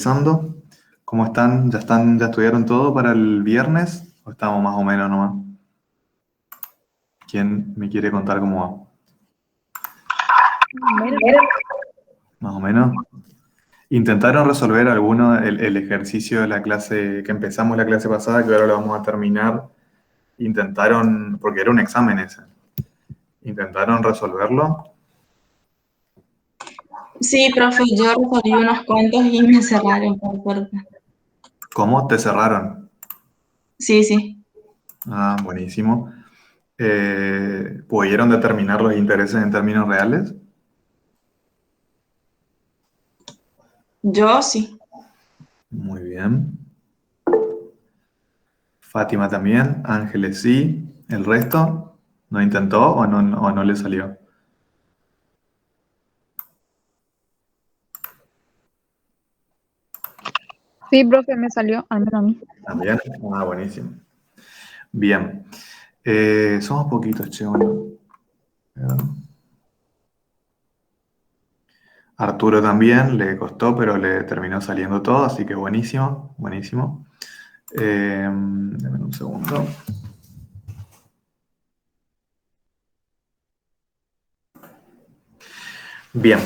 Empezando. ¿Cómo están? ¿Ya estudiaron todo para el viernes? ¿O estamos más o menos nomás? ¿Quién me quiere contar cómo va? Mira, Más o menos. ¿Intentaron resolver alguno el ejercicio de la clase que empezamos la clase pasada, que ahora lo vamos a terminar? ¿Intentaron, porque era un examen ese, intentaron resolverlo? sí, profe, yo resolví unos cuantos y me cerraron por suerte. ¿Cómo? ¿Te cerraron? Sí, sí. Ah, buenísimo. ¿Pudieron determinar los intereses en términos reales? Yo sí. Muy bien. Fátima también, Ángeles sí, el resto no intentó o no le salió. Sí, profe, me salió, al menos a mí. También, ah, buenísimo. Bien, somos poquitos, che, bueno. Arturo también le costó, pero le terminó saliendo todo, así que buenísimo, buenísimo. Dame un segundo. Bien,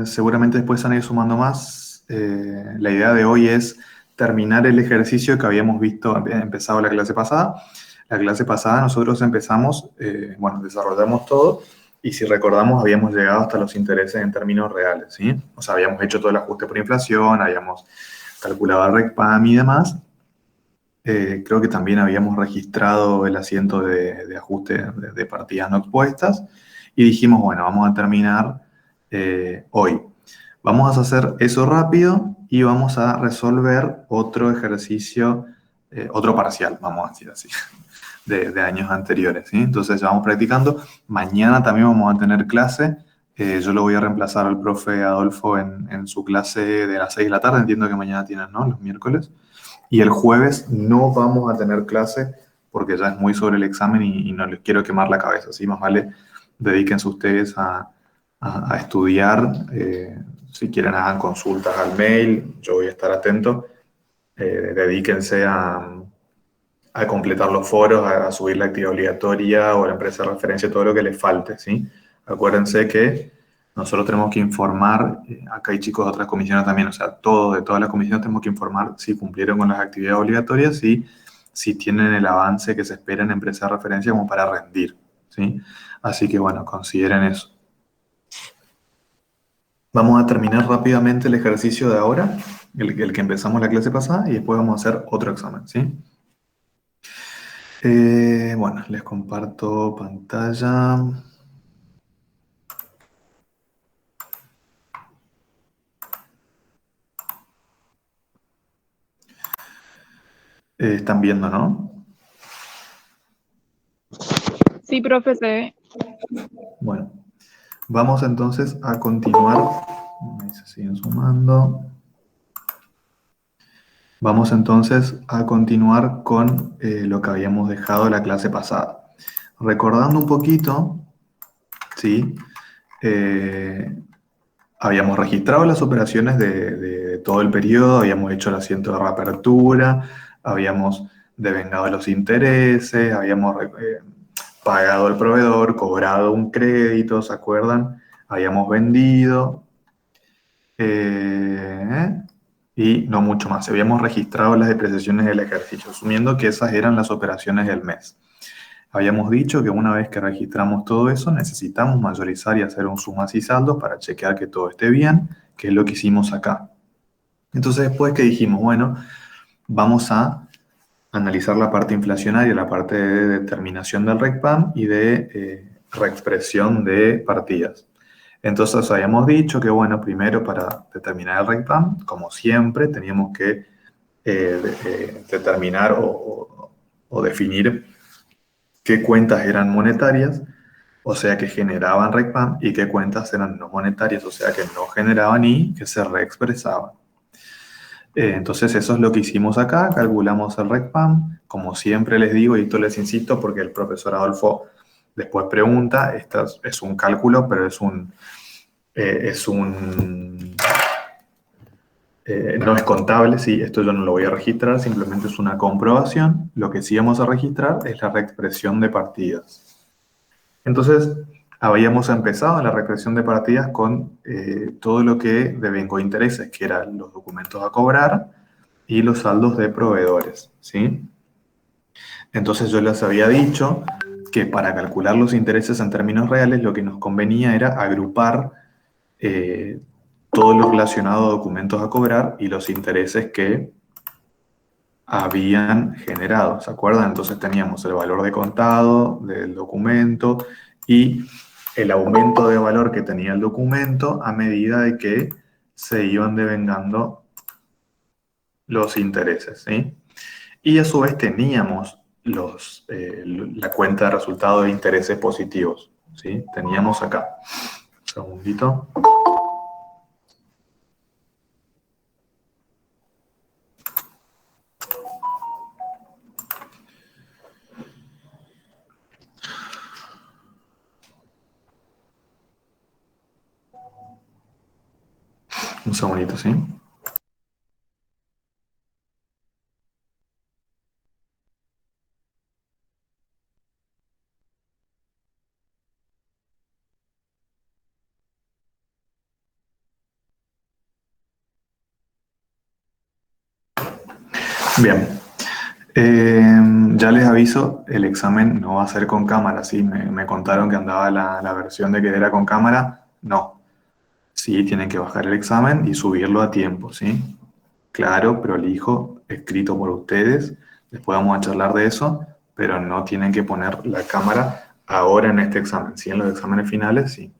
seguramente después van a ir sumando más. La idea de hoy es terminar el ejercicio que habíamos visto, empezado la clase pasada. La clase pasada nosotros empezamos, bueno, desarrollamos todo y si recordamos habíamos llegado hasta los intereses en términos reales, ¿sí? O sea, habíamos hecho todo el ajuste por inflación, habíamos calculado el RECPAM y demás. Creo que también habíamos registrado el asiento de ajuste de partidas no expuestas y dijimos, bueno, vamos a terminar hoy. Vamos a hacer eso rápido y vamos a resolver otro ejercicio, otro parcial, vamos a decir así, de años anteriores, ¿sí? Entonces ya vamos practicando. Mañana también vamos a tener clase. Yo lo voy a reemplazar al profe Adolfo en su clase de las 6 de la tarde. Entiendo que mañana tienen, ¿no? Los miércoles. Y el jueves no vamos a tener clase porque ya es muy sobre el examen y no les quiero quemar la cabeza, ¿sí? Más vale dedíquense ustedes a estudiar. Si quieren hagan consultas al mail, yo voy a estar atento. Dedíquense a completar los foros, a subir la actividad obligatoria o la empresa de referencia, todo lo que les falte, ¿sí? Acuérdense que nosotros tenemos que informar, acá hay chicos de otras comisiones también, o sea, todos de todas las comisiones tenemos que informar si cumplieron con las actividades obligatorias y si tienen el avance que se espera en empresa de referencia como para rendir, ¿sí? Así que bueno, consideren eso. Vamos a terminar rápidamente el ejercicio de ahora, el que empezamos la clase pasada, y después vamos a hacer otro examen, ¿sí? Bueno, les comparto pantalla. Están viendo, ¿no? Sí, profe, se ve. Bueno, vamos entonces a continuar. Ahí se siguen sumando. Vamos entonces a continuar con lo que habíamos dejado la clase pasada. Recordando un poquito, ¿sí? Habíamos registrado las operaciones de todo el periodo, habíamos hecho el asiento de reapertura, habíamos devengado los intereses, habíamos pagado al proveedor, cobrado un crédito, ¿se acuerdan? Habíamos vendido y no mucho más. Habíamos registrado las depreciaciones del ejercicio, asumiendo que esas eran las operaciones del mes. Habíamos dicho que una vez que registramos todo eso, necesitamos mayorizar y hacer un sumas y saldos para chequear que todo esté bien, que es lo que hicimos acá. Entonces, después que dijimos, bueno, vamos a analizar la parte inflacionaria, la parte de determinación del RECPAM y de reexpresión de partidas. Entonces, habíamos dicho que, bueno, primero para determinar el RECPAM, como siempre, teníamos que determinar o definir qué cuentas eran monetarias, o sea que generaban RECPAM, y qué cuentas eran no monetarias, o sea que no generaban y que se reexpresaban. Entonces eso es lo que hicimos acá, calculamos el RECPAM, como siempre les digo, y esto les insisto porque el profesor Adolfo después pregunta, esto es un cálculo, pero es un no es contable, sí, esto yo no lo voy a registrar, simplemente es una comprobación. Lo que sí vamos a registrar es la reexpresión de partidas. Entonces, habíamos empezado en la reexpresión de partidas con todo lo que devengó intereses, que eran los documentos a cobrar y los saldos de proveedores, ¿sí? Entonces yo les había dicho que para calcular los intereses en términos reales lo que nos convenía era agrupar todo lo relacionado a documentos a cobrar y los intereses que habían generado, ¿se acuerdan? Entonces teníamos el valor de contado del documento y el aumento de valor que tenía el documento a medida de que se iban devengando los intereses, ¿sí? Y a su vez teníamos la cuenta de resultados de intereses positivos, ¿sí? Teníamos acá. Un segundito. Un segundito, ¿sí? Bien. Ya les aviso, el examen no va a ser con cámara, ¿sí? Me contaron que andaba la versión de que era con cámara. No. Sí, tienen que bajar el examen y subirlo a tiempo, ¿sí? Claro, prolijo, escrito por ustedes. Después vamos a charlar de eso, pero no tienen que poner la cámara ahora en este examen. Sí, en los exámenes finales, sí.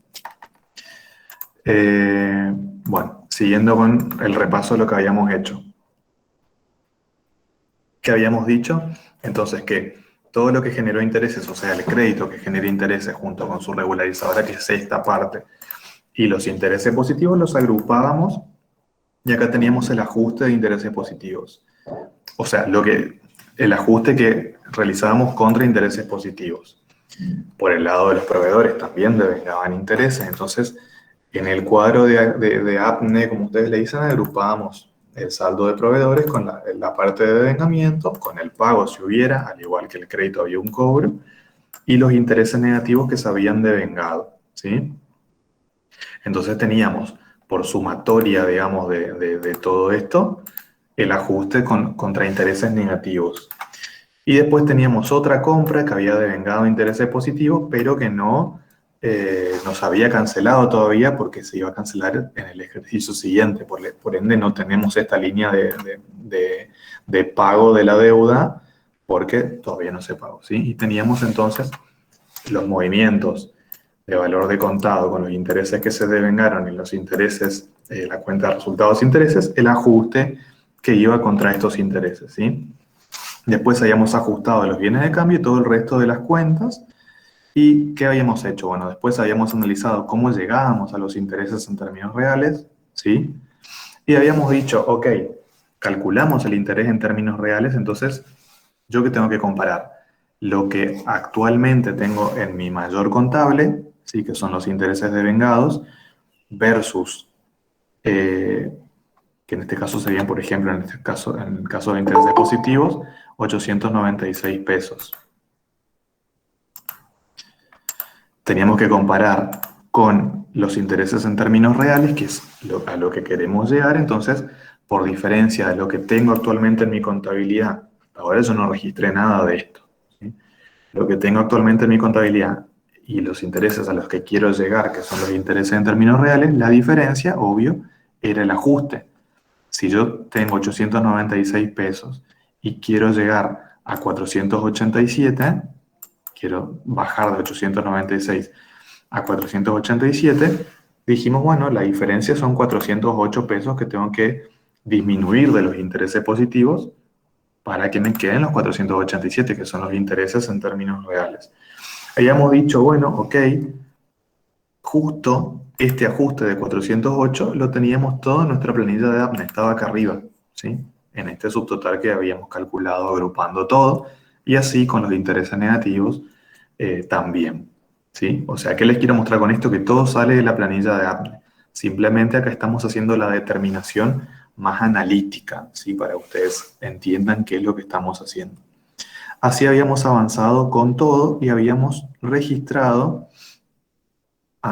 Bueno, siguiendo con el repaso de lo que habíamos hecho. ¿Qué habíamos dicho? Entonces, que todo lo que generó intereses, o sea, el crédito que genera intereses junto con su regularizadora, que es esta parte, y los intereses positivos los agrupábamos, y acá teníamos el ajuste de intereses positivos. O sea, el ajuste que realizábamos contra intereses positivos. Por el lado de los proveedores también devengaban intereses. Entonces, en el cuadro de APNE, como ustedes le dicen, agrupábamos el saldo de proveedores con la parte de devengamiento, con el pago si hubiera, al igual que el crédito había un cobro, y los intereses negativos que se habían devengado, ¿sí? Entonces teníamos, por sumatoria, digamos, de todo esto, el ajuste contra intereses negativos. Y después teníamos otra compra que había devengado intereses positivos, pero que no nos había cancelado todavía porque se iba a cancelar en el ejercicio siguiente. Por ende, no tenemos esta línea de pago de la deuda porque todavía no se pagó, ¿sí? Y teníamos entonces los movimientos de valor de contado con los intereses que se devengaron y los intereses, la cuenta de resultados e intereses, el ajuste que iba contra estos intereses, ¿sí? Después habíamos ajustado los bienes de cambio y todo el resto de las cuentas. ¿Y qué habíamos hecho? Bueno, después habíamos analizado cómo llegábamos a los intereses en términos reales, ¿sí? Y habíamos dicho, ok, calculamos el interés en términos reales, entonces, ¿yo qué tengo que comparar? Lo que actualmente tengo en mi mayor contable, ¿sí? Que son los intereses devengados, versus que en este caso serían, por ejemplo, en el caso de intereses positivos, 896 pesos. Teníamos que comparar con los intereses en términos reales, que es a lo que queremos llegar. Entonces, por diferencia de lo que tengo actualmente en mi contabilidad, ahora yo no registré nada de esto, ¿sí? Lo que tengo actualmente en mi contabilidad y los intereses a los que quiero llegar, que son los intereses en términos reales, la diferencia, obvio, era el ajuste. Si yo tengo 896 pesos y quiero llegar a 487, quiero bajar de 896 a 487, dijimos, bueno, la diferencia son 408 pesos que tengo que disminuir de los intereses positivos para que me queden los 487, que son los intereses en términos reales. Habíamos dicho, bueno, ok, justo este ajuste de 408 lo teníamos todo en nuestra planilla de APNE, estaba acá arriba, ¿sí? En este subtotal que habíamos calculado agrupando todo, y así con los intereses negativos también, ¿sí? O sea, ¿qué les quiero mostrar con esto? Que todo sale de la planilla de APNE. Simplemente acá estamos haciendo la determinación más analítica, ¿sí? Para que ustedes entiendan qué es lo que estamos haciendo. Así habíamos avanzado con todo y habíamos registrado,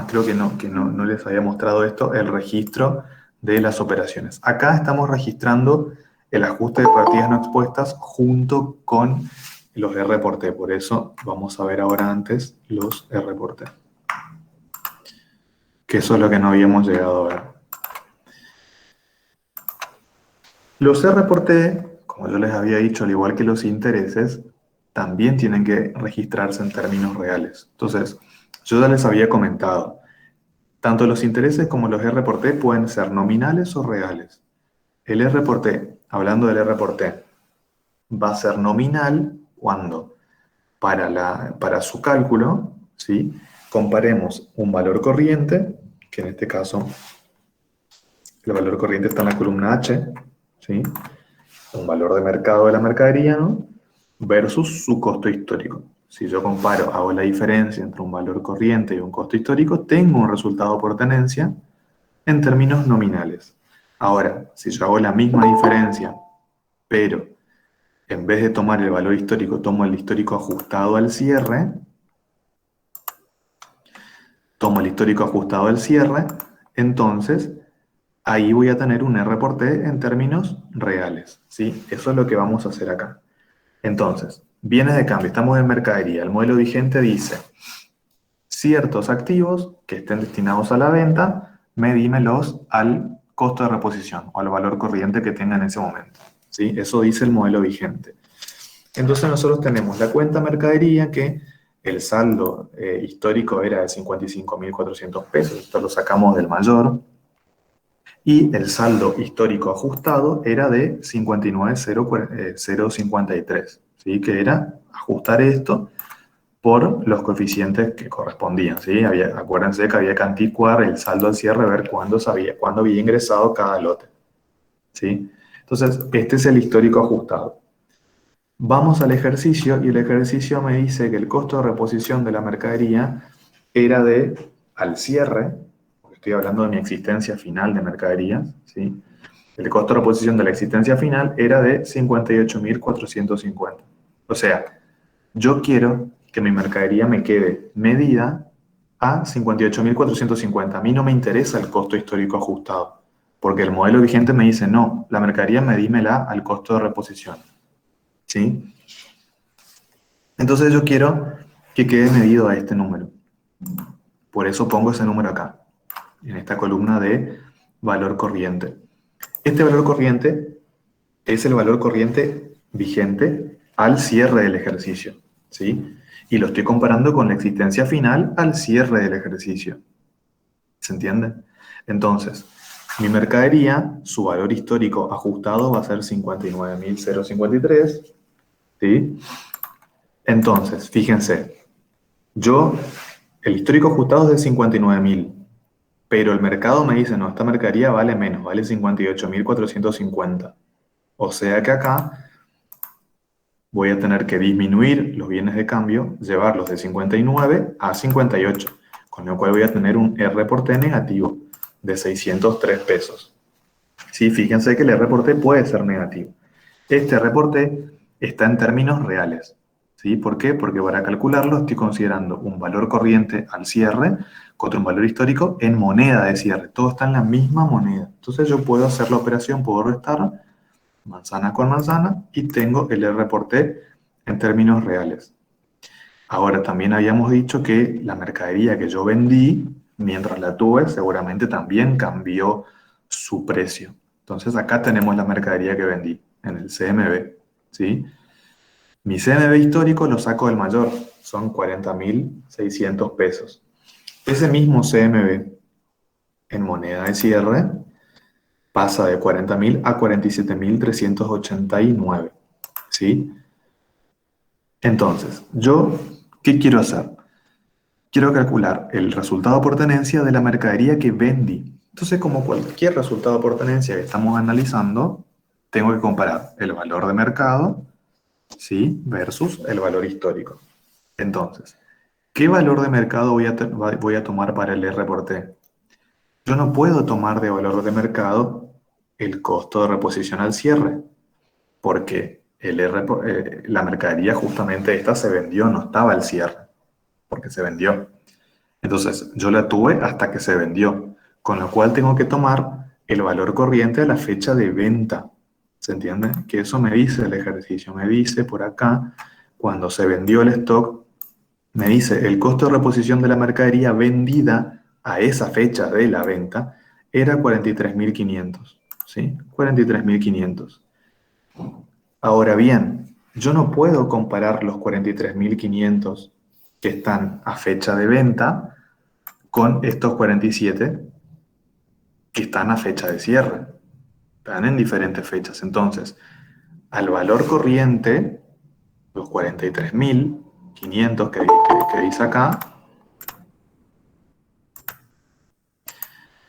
creo que no les había mostrado esto, el registro de las operaciones. Acá estamos registrando el ajuste de partidas no expuestas junto con los R por T. Por eso vamos a ver ahora antes los R por T. Que eso es lo que no habíamos llegado a ver. Los R por T, como yo les había dicho, al igual que los intereses, también tienen que registrarse en términos reales. Entonces, yo ya les había comentado, tanto los intereses como los R por T pueden ser nominales o reales. El R por T, hablando del R por T, va a ser nominal cuando para su cálculo, ¿sí? Comparemos un valor corriente, que en este caso el valor corriente está en la columna H, ¿sí? Un valor de mercado de la mercadería, ¿no? Versus su costo histórico. Si yo comparo, hago la diferencia entre un valor corriente y un costo histórico, tengo un resultado por tenencia en términos nominales. Ahora, si yo hago la misma diferencia, pero en vez de tomar el valor histórico, tomo el histórico ajustado al cierre, entonces ahí voy a tener un R por T en términos reales, ¿sí? Eso es lo que vamos a hacer acá. Entonces, bienes de cambio, estamos en mercadería. El modelo vigente dice, ciertos activos que estén destinados a la venta, medímelos al costo de reposición o al valor corriente que tenga en ese momento, ¿sí? Eso dice el modelo vigente. Entonces nosotros tenemos la cuenta mercadería que el saldo histórico era de 55.400 pesos, esto lo sacamos del mayor, y el saldo histórico ajustado era de 59.053, ¿sí? Que era ajustar esto por los coeficientes que correspondían, ¿sí? Acuérdense que había que anticuar el saldo al cierre, ver cuándo había ingresado cada lote, ¿sí? Entonces, este es el histórico ajustado. Vamos al ejercicio y el ejercicio me dice que el costo de reposición de la mercadería era al cierre, porque estoy hablando de mi existencia final de mercaderías, ¿sí? El costo de reposición de la existencia final era de 58.450. O sea, yo quiero que mi mercadería me quede medida a 58.450. A mí no me interesa el costo histórico ajustado, porque el modelo vigente me dice, no, la mercadería medímela al costo de reposición, ¿sí? Entonces yo quiero que quede medido a este número. Por eso pongo ese número acá, en esta columna de valor corriente. Este valor corriente es el valor corriente vigente al cierre del ejercicio, ¿sí? Y lo estoy comparando con la existencia final al cierre del ejercicio. ¿Se entiende? Entonces, mi mercadería, su valor histórico ajustado va a ser 59.053, ¿sí? Entonces, fíjense, el histórico ajustado es de 59.000, pero el mercado me dice, no, esta mercadería vale menos, vale 58.450. O sea que acá voy a tener que disminuir los bienes de cambio, llevarlos de 59 a 58, con lo cual voy a tener un R por T negativo de 603 pesos. Sí, fíjense que el R por T puede ser negativo. Este R por T está en términos reales. ¿Sí? ¿Por qué? Porque para calcularlo estoy considerando un valor corriente al cierre contra un valor histórico en moneda de cierre. Todo está en la misma moneda. Entonces yo puedo hacer la operación, puedo restar manzana con manzana y tengo el R por T en términos reales. Ahora, también habíamos dicho que la mercadería que yo vendí, mientras la tuve, seguramente también cambió su precio. Entonces acá tenemos la mercadería que vendí en el CMB, ¿sí? Mi CMB histórico lo saco del mayor, son 40.600 pesos. Ese mismo CMB en moneda de cierre pasa de 40.000 a 47.389, ¿sí? Entonces, ¿qué quiero hacer? Quiero calcular el resultado por tenencia de la mercadería que vendí. Entonces, como cualquier resultado por tenencia que estamos analizando, tengo que comparar el valor de mercado, ¿sí? Versus el valor histórico. Entonces, ¿qué valor de mercado voy a tomar para el R por T? Yo no puedo tomar de valor de mercado el costo de reposición al cierre, porque la mercadería justamente esta se vendió, no estaba al cierre, porque se vendió. Entonces, yo la tuve hasta que se vendió, con lo cual tengo que tomar el valor corriente a la fecha de venta. ¿Se entiende? Que eso me dice el ejercicio, me dice por acá, cuando se vendió el stock, me dice el costo de reposición de la mercadería vendida a esa fecha de la venta era 43.500, ¿sí? 43.500. Ahora bien, yo no puedo comparar los 43.500 que están a fecha de venta con estos 47 que están a fecha de cierre. Están en diferentes fechas. Entonces, al valor corriente, los 43.500 que dice acá,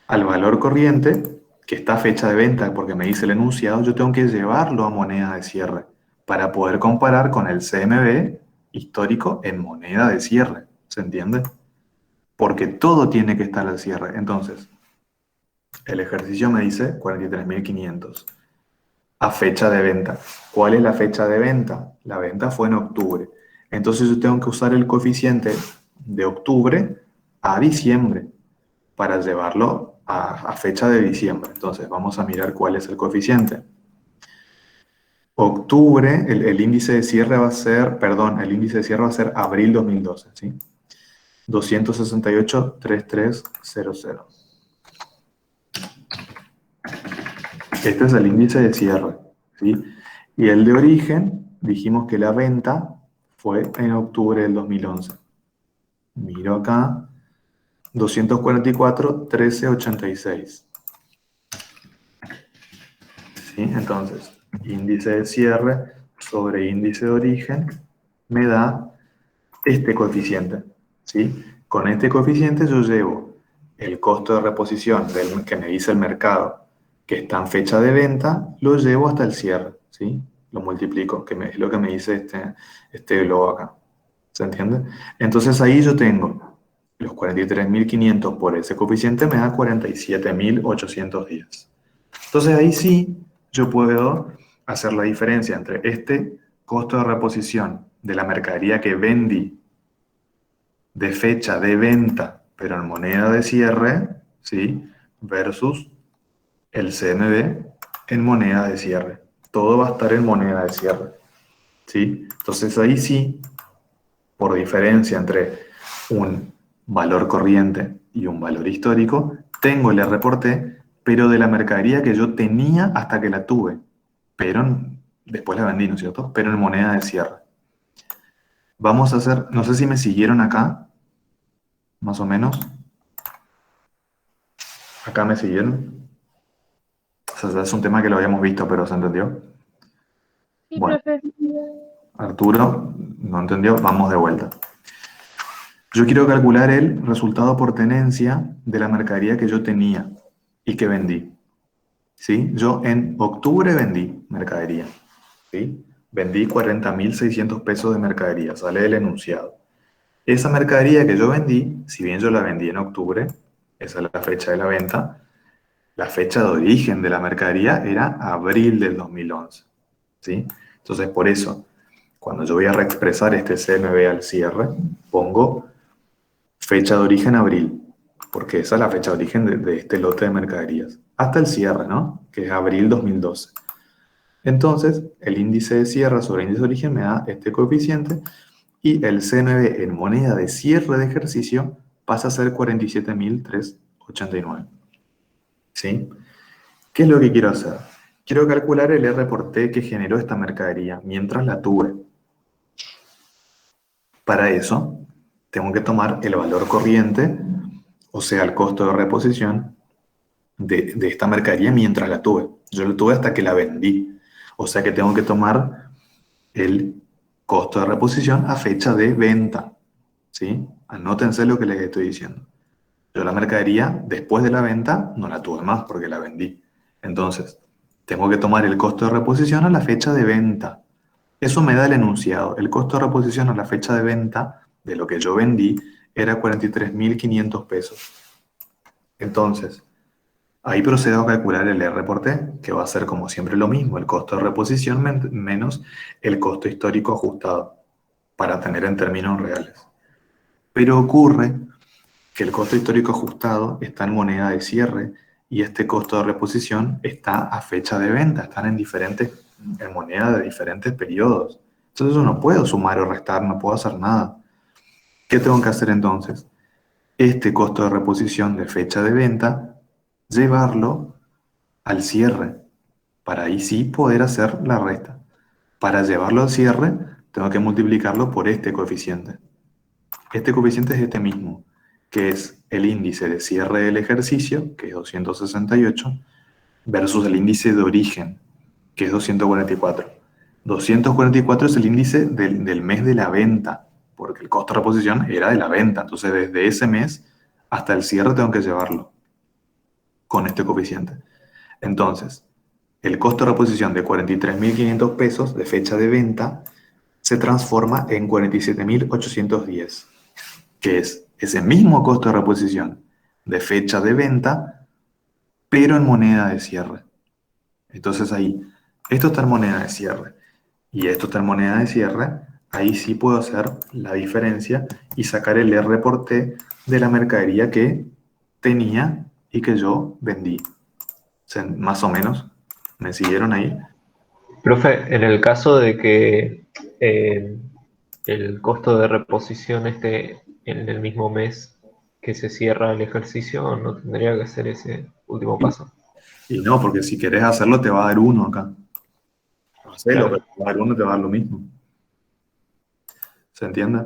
al valor corriente, que está a fecha de venta porque me dice el enunciado, yo tengo que llevarlo a moneda de cierre para poder comparar con el CMB histórico en moneda de cierre. ¿Se entiende? Porque todo tiene que estar al cierre. Entonces, el ejercicio me dice 43.500 a fecha de venta. ¿Cuál es la fecha de venta? La venta fue en octubre. Entonces yo tengo que usar el coeficiente de octubre a diciembre para llevarlo a fecha de diciembre. Entonces vamos a mirar cuál es el coeficiente. Octubre, el índice de cierre va a ser, perdón, el índice de cierre va a ser abril 2012, ¿sí? 268.3300. Este es el índice de cierre, ¿sí? Y el de origen, dijimos que la venta fue en octubre del 2011. Miro acá, 244.1386. ¿Sí? Entonces, índice de cierre sobre índice de origen me da este coeficiente, ¿sí? Con este coeficiente yo llevo el costo de reposición que me dice el mercado, que está en fecha de venta, lo llevo hasta el cierre, ¿sí? Lo multiplico, que es lo que me dice este globo acá. ¿Se entiende? Entonces ahí yo tengo los 43.500 por ese coeficiente, me da 47.810. Entonces ahí sí yo puedo hacer la diferencia entre este costo de reposición de la mercadería que vendí de fecha de venta, pero en moneda de cierre, ¿sí? Versus el CMB en moneda de cierre. Todo va a estar en moneda de cierre, ¿sí? Entonces ahí sí, por diferencia entre un valor corriente y un valor histórico, tengo el reporte, pero de la mercadería que yo tenía hasta que la tuve, pero después la vendí, ¿no es cierto? Pero en moneda de cierre. Vamos a hacer, no sé si me siguieron acá, más o menos. Acá me siguieron. O sea, es un tema que lo habíamos visto, pero ¿se entendió? Sí, Bueno, profe. Arturo no entendió, vamos de vuelta. Yo quiero calcular el resultado por tenencia de la mercadería que yo tenía y que vendí. ¿Sí? Yo en octubre vendí mercadería. ¿Sí? Vendí 40.600 pesos de mercadería, sale el enunciado. Esa mercadería que yo vendí, si bien yo la vendí en octubre, esa es la fecha de la venta, la fecha de origen de la mercadería era abril del 2011. ¿Sí? Entonces, por eso, cuando yo voy a reexpresar este CMB al cierre, pongo fecha de origen abril, porque esa es la fecha de origen de este lote de mercaderías. Hasta el cierre, ¿no? Que es abril 2012. Entonces, el índice de cierre sobre el índice de origen me da este coeficiente y el CMB en moneda de cierre de ejercicio pasa a ser 47.389. ¿Sí? ¿Qué es lo que quiero hacer? Quiero calcular el R por T que generó esta mercadería mientras la tuve. Para eso, tengo que tomar el valor corriente, o sea, el costo de reposición de esta mercadería mientras la tuve. Yo la tuve hasta que la vendí. O sea que tengo que tomar el costo de reposición a fecha de venta. ¿Sí? Anótense lo que les estoy diciendo. Yo la mercadería, después de la venta, no la tuve más porque la vendí. Entonces, tengo que tomar el costo de reposición a la fecha de venta. Eso me da el enunciado. El costo de reposición a la fecha de venta de lo que yo vendí era 43.500 pesos. Entonces, Ahí procedo a calcular el R por T, que va a ser como siempre lo mismo, el costo de reposición menos el costo histórico ajustado, para tener en términos reales. Pero ocurre que el costo histórico ajustado está en moneda de cierre y este costo de reposición está a fecha de venta, están en moneda de diferentes periodos. Entonces yo no puedo sumar o restar, no puedo hacer nada. ¿Qué tengo que hacer entonces? Este costo de reposición de fecha de venta, llevarlo al cierre, para ahí sí poder hacer la resta. Para llevarlo al cierre, tengo que multiplicarlo por este coeficiente. Este coeficiente es este mismo, que es el índice de cierre del ejercicio, que es 268, versus el índice de origen, que es 244. 244 es el índice del mes de la venta, porque el costo de reposición era de la venta. Entonces, desde ese mes hasta el cierre tengo que llevarlo con este coeficiente. Entonces, el costo de reposición de 43.500 pesos de fecha de venta se transforma en 47.810, que es ese mismo costo de reposición de fecha de venta, pero en moneda de cierre. Entonces ahí, esto está en moneda de cierre y esto está en moneda de cierre, ahí sí puedo hacer la diferencia y sacar el R por T de la mercadería que tenía y que yo vendí. Más o menos, ¿me siguieron ahí? Profe, en el caso de que el costo de reposición esté en el mismo mes que se cierra el ejercicio, no tendría que hacer ese último paso. Y no, porque si querés hacerlo te va a dar 1 acá. Hacelo, Claro. pero te va a dar 1, te va a dar lo mismo. ¿Se entiende?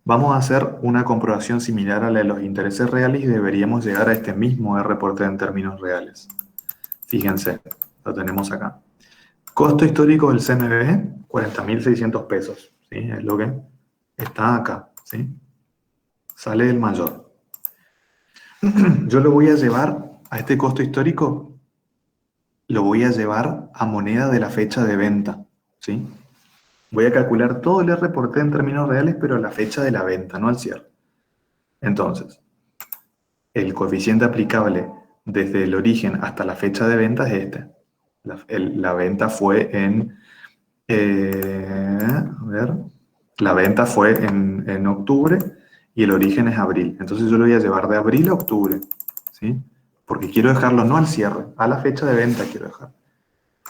Vamos a hacer una comprobación similar a la de los intereses reales y deberíamos llegar a este mismo R por T en términos reales. Fíjense, lo tenemos acá. Costo histórico del CMB, 40.600 pesos. ¿Sí? Es lo que está acá. ¿Sí? Sale del mayor. Yo lo voy a llevar a este costo histórico, lo voy a llevar a moneda de la fecha de venta. ¿Sí? Voy a calcular todo el R por T en términos reales, pero a la fecha de la venta, no al cierre. Entonces, el coeficiente aplicable desde el origen hasta la fecha de venta es este. La venta fue a ver, la venta fue en octubre y el origen es abril. Entonces yo lo voy a llevar de abril a octubre, ¿sí? Porque quiero dejarlo no al cierre, a la fecha de venta quiero dejar.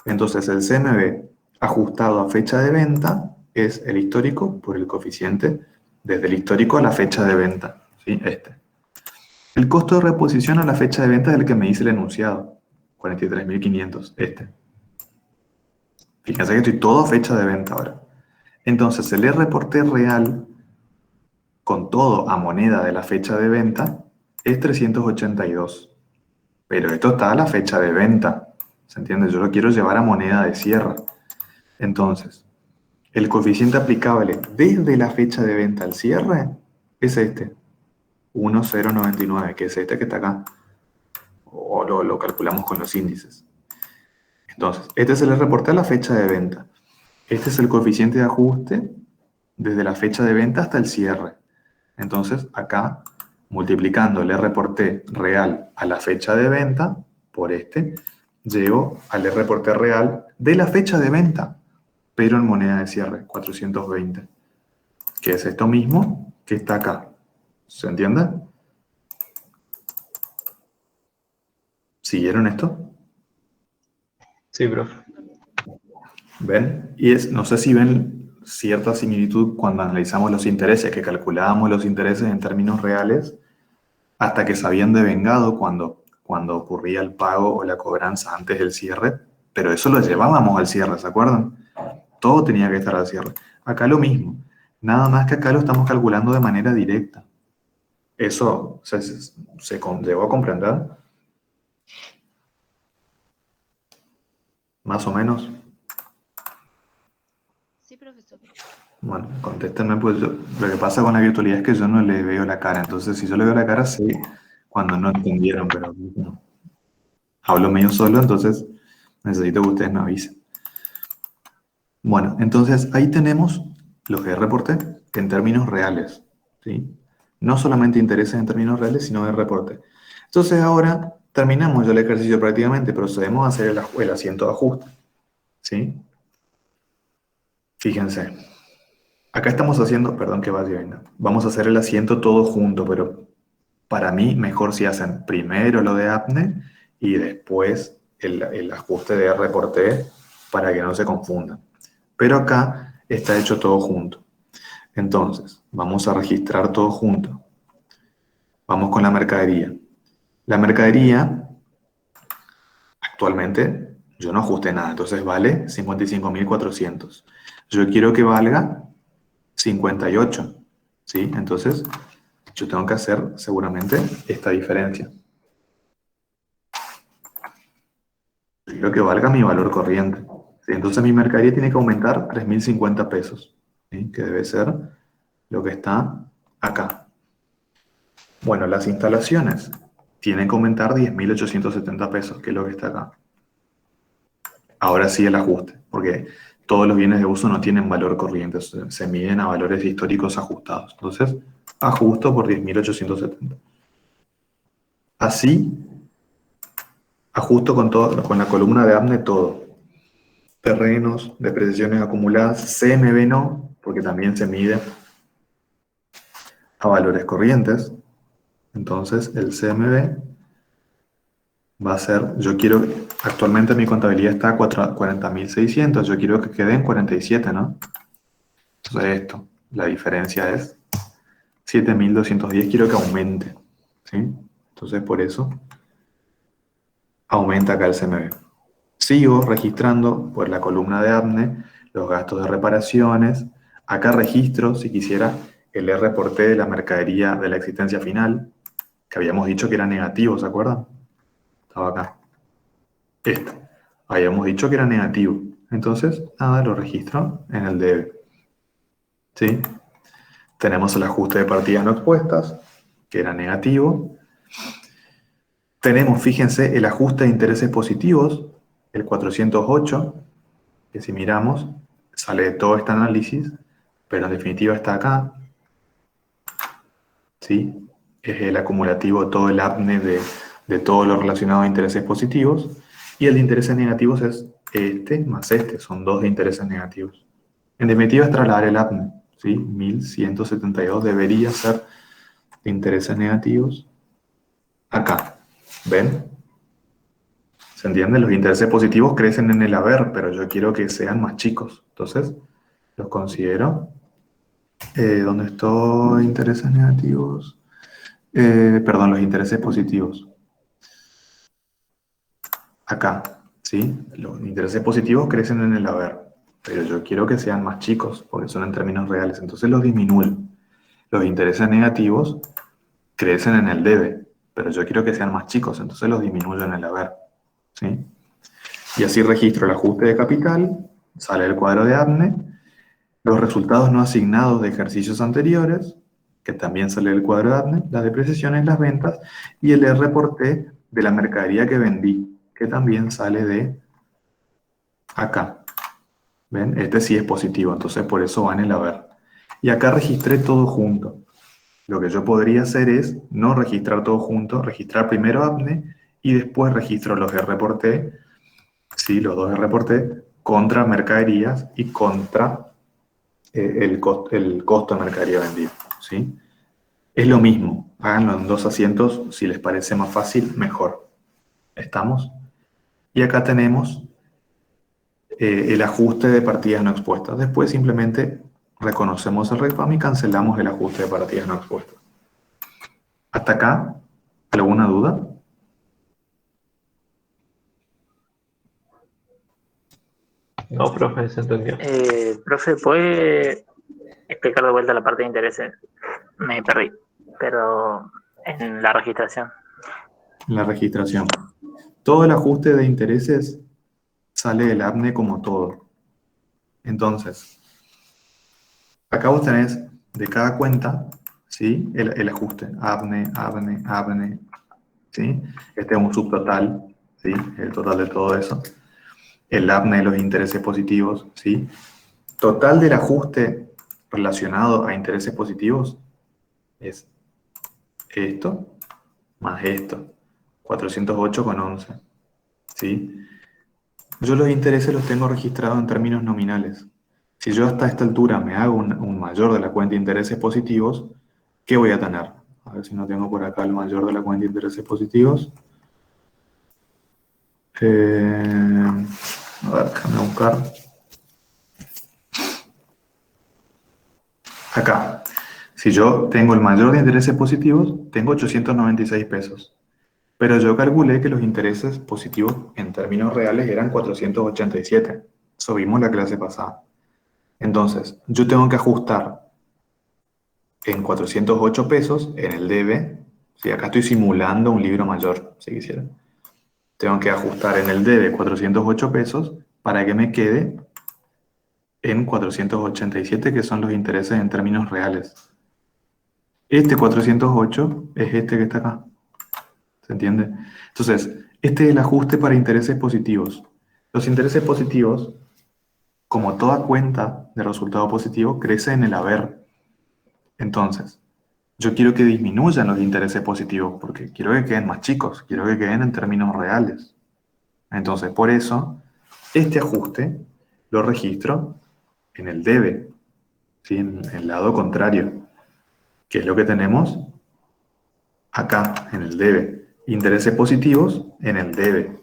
Entonces el CMB ajustado a fecha de venta es el histórico por el coeficiente desde el histórico a la fecha de venta, ¿sí? Este. El costo de reposición a la fecha de venta es el que me dice el enunciado, 43.500, este. Fíjense que estoy todo a fecha de venta ahora. Entonces el R por T real, con todo a moneda de la fecha de venta, es 382. Pero esto está a la fecha de venta, ¿se entiende? Yo lo quiero llevar a moneda de cierre. Entonces, el coeficiente aplicable desde la fecha de venta al cierre es este, 1,099, que es este que está acá. O lo calculamos con los índices. Entonces, este es el reporte a la fecha de venta. Este es el coeficiente de ajuste desde la fecha de venta hasta el cierre. Entonces, acá, multiplicando el R por T real a la fecha de venta por este, llego al R por T real de la fecha de venta, pero en moneda de cierre, 420, que es esto mismo que está acá. ¿Se entiende? ¿Siguieron esto? Sí, profe. ¿Ven? Y no sé si ven cierta similitud cuando analizamos los intereses, que calculábamos los intereses en términos reales hasta que se habían devengado cuando ocurría el pago o la cobranza antes del cierre, pero eso lo llevábamos al cierre, ¿se acuerdan? Todo tenía que estar al cierre. Acá lo mismo, nada más que acá lo estamos calculando de manera directa. Eso se llegó a comprender, más o menos. Sí, profesor. Bueno, contéstenme, pues lo que pasa con la virtualidad es que yo no le veo la cara, entonces si yo le veo la cara, sí, cuando no entendieron, pero no. Hablo medio solo, entonces necesito que ustedes me avisen. Bueno, entonces ahí tenemos los que reporté en términos reales, ¿sí? No solamente intereses en términos reales, sino de reporte. Entonces ahora Terminamos ya el ejercicio prácticamente, procedemos a hacer el asiento de ajuste, ¿sí? Fíjense, acá estamos haciendo, perdón que vaya bien, vamos a hacer el asiento todo junto, pero para mí mejor si hacen primero lo de apne y después el ajuste de R por T para que no se confundan. Pero acá está hecho todo junto. Entonces, vamos a registrar todo junto. Vamos con la mercadería. La mercadería, actualmente, yo no ajusté nada, entonces vale 55.400. Yo quiero que valga 58, ¿sí? Entonces, yo tengo que hacer seguramente esta diferencia. Yo quiero que valga mi valor corriente, ¿sí? Entonces, mi mercadería tiene que aumentar 3.050 pesos, ¿sí? Que debe ser lo que está acá. Bueno, las instalaciones tienen que aumentar 10.870 pesos, que es lo que está acá. Ahora sí el ajuste, porque todos los bienes de uso no tienen valor corriente, se miden a valores históricos ajustados. Entonces, ajusto por 10.870. Así, ajusto con la columna de APNE todo. Terrenos, depreciaciones acumuladas, CMB no, porque también se mide a valores corrientes. Entonces, el CMB va a ser, yo quiero, actualmente mi contabilidad está a 40.600, yo quiero que quede en 47, ¿no? Entonces esto, la diferencia es 7.210, quiero que aumente, ¿sí? Entonces por eso aumenta acá el CMB. Sigo registrando por la columna de APNE los gastos de reparaciones. Acá registro, si quisiera, el R por T de la mercadería de la existencia final, que habíamos dicho que era negativo, ¿se acuerdan? Estaba acá. Este. Habíamos dicho que era negativo. Entonces, nada, lo registro en el debe. ¿Sí? Tenemos el ajuste de partidas no expuestas, que era negativo. Tenemos, fíjense, el ajuste de intereses positivos, el 408, que si miramos, sale de todo este análisis, pero en definitiva está acá. ¿Sí? Es el acumulativo, todo el APNE de todo lo relacionado a intereses positivos. Y el de intereses negativos es este más este, son dos de intereses negativos. En definitiva es trasladar el APNE, ¿sí? 1.172 debería ser de intereses negativos acá. ¿Ven? ¿Se entiende? Los intereses positivos crecen en el haber, pero yo quiero que sean más chicos. Entonces, los considero. ¿Dónde estoy? Intereses negativos. Perdón, los intereses positivos. Acá, ¿sí? Los intereses positivos crecen en el haber, pero yo quiero que sean más chicos, porque son en términos reales, entonces los disminuyo. Los intereses negativos crecen en el debe, pero yo quiero que sean más chicos, entonces los disminuyo en el haber, ¿sí? Y así registro el ajuste de capital, sale el cuadro de APNE, los resultados no asignados de ejercicios anteriores, que también sale el cuadro de APNE, las depreciaciones, las ventas, y el R por T de la mercadería que vendí, que también sale de acá. ¿Ven? Este sí es positivo, entonces por eso va en el haber. Y acá registré todo junto. Lo que yo podría hacer es no registrar todo junto, registrar primero APNE y después registro los R por T, ¿sí? Los dos R por T, contra mercaderías y contra el costo de mercadería vendida, ¿sí? Es lo mismo, háganlo en dos asientos, si les parece más fácil, mejor. ¿Estamos? Y acá tenemos el ajuste de partidas no expuestas. Después simplemente reconocemos el RECPAM y cancelamos el ajuste de partidas no expuestas. ¿Hasta acá? ¿Alguna duda? No, profe, se entendió. Profe, ¿puede explicar de vuelta la parte de intereses? Me perdí, pero en la registración. En la registración. Todo el ajuste de intereses sale del APNE como todo. Entonces, acá vos tenés de cada cuenta, ¿sí? El ajuste. APNE, APNE, APNE, ¿sí? Este es un subtotal, ¿sí? El total de todo eso. El APNE de los intereses positivos, ¿sí? Total del ajuste relacionado a intereses positivos es esto más esto. 408,11. ¿Sí? Yo los intereses los tengo registrados en términos nominales. Si yo hasta esta altura me hago un mayor de la cuenta de intereses positivos, ¿qué voy a tener? A ver si no tengo por acá el mayor de la cuenta de intereses positivos. A ver, déjame buscar. Acá. Si yo tengo el mayor de intereses positivos, tengo 896 pesos. Pero yo calculé que los intereses positivos en términos reales eran 487. Eso vimos la clase pasada. Entonces, yo tengo que ajustar en 408 pesos en el debe. Si acá estoy simulando un libro mayor, si quisiera. Tengo que ajustar en el debe 408 pesos para que me quede en 487, que son los intereses en términos reales. Este 408 es este que está acá. ¿Se entiende? Entonces, este es el ajuste para intereses positivos. Los intereses positivos, como toda cuenta de resultado positivo, crece en el haber. Entonces, yo quiero que disminuyan los intereses positivos porque quiero que queden más chicos, quiero que queden en términos reales. Entonces, por eso, este ajuste lo registro en el debe, ¿sí? En el lado contrario, que es lo que tenemos acá, en el debe. Intereses positivos en el debe,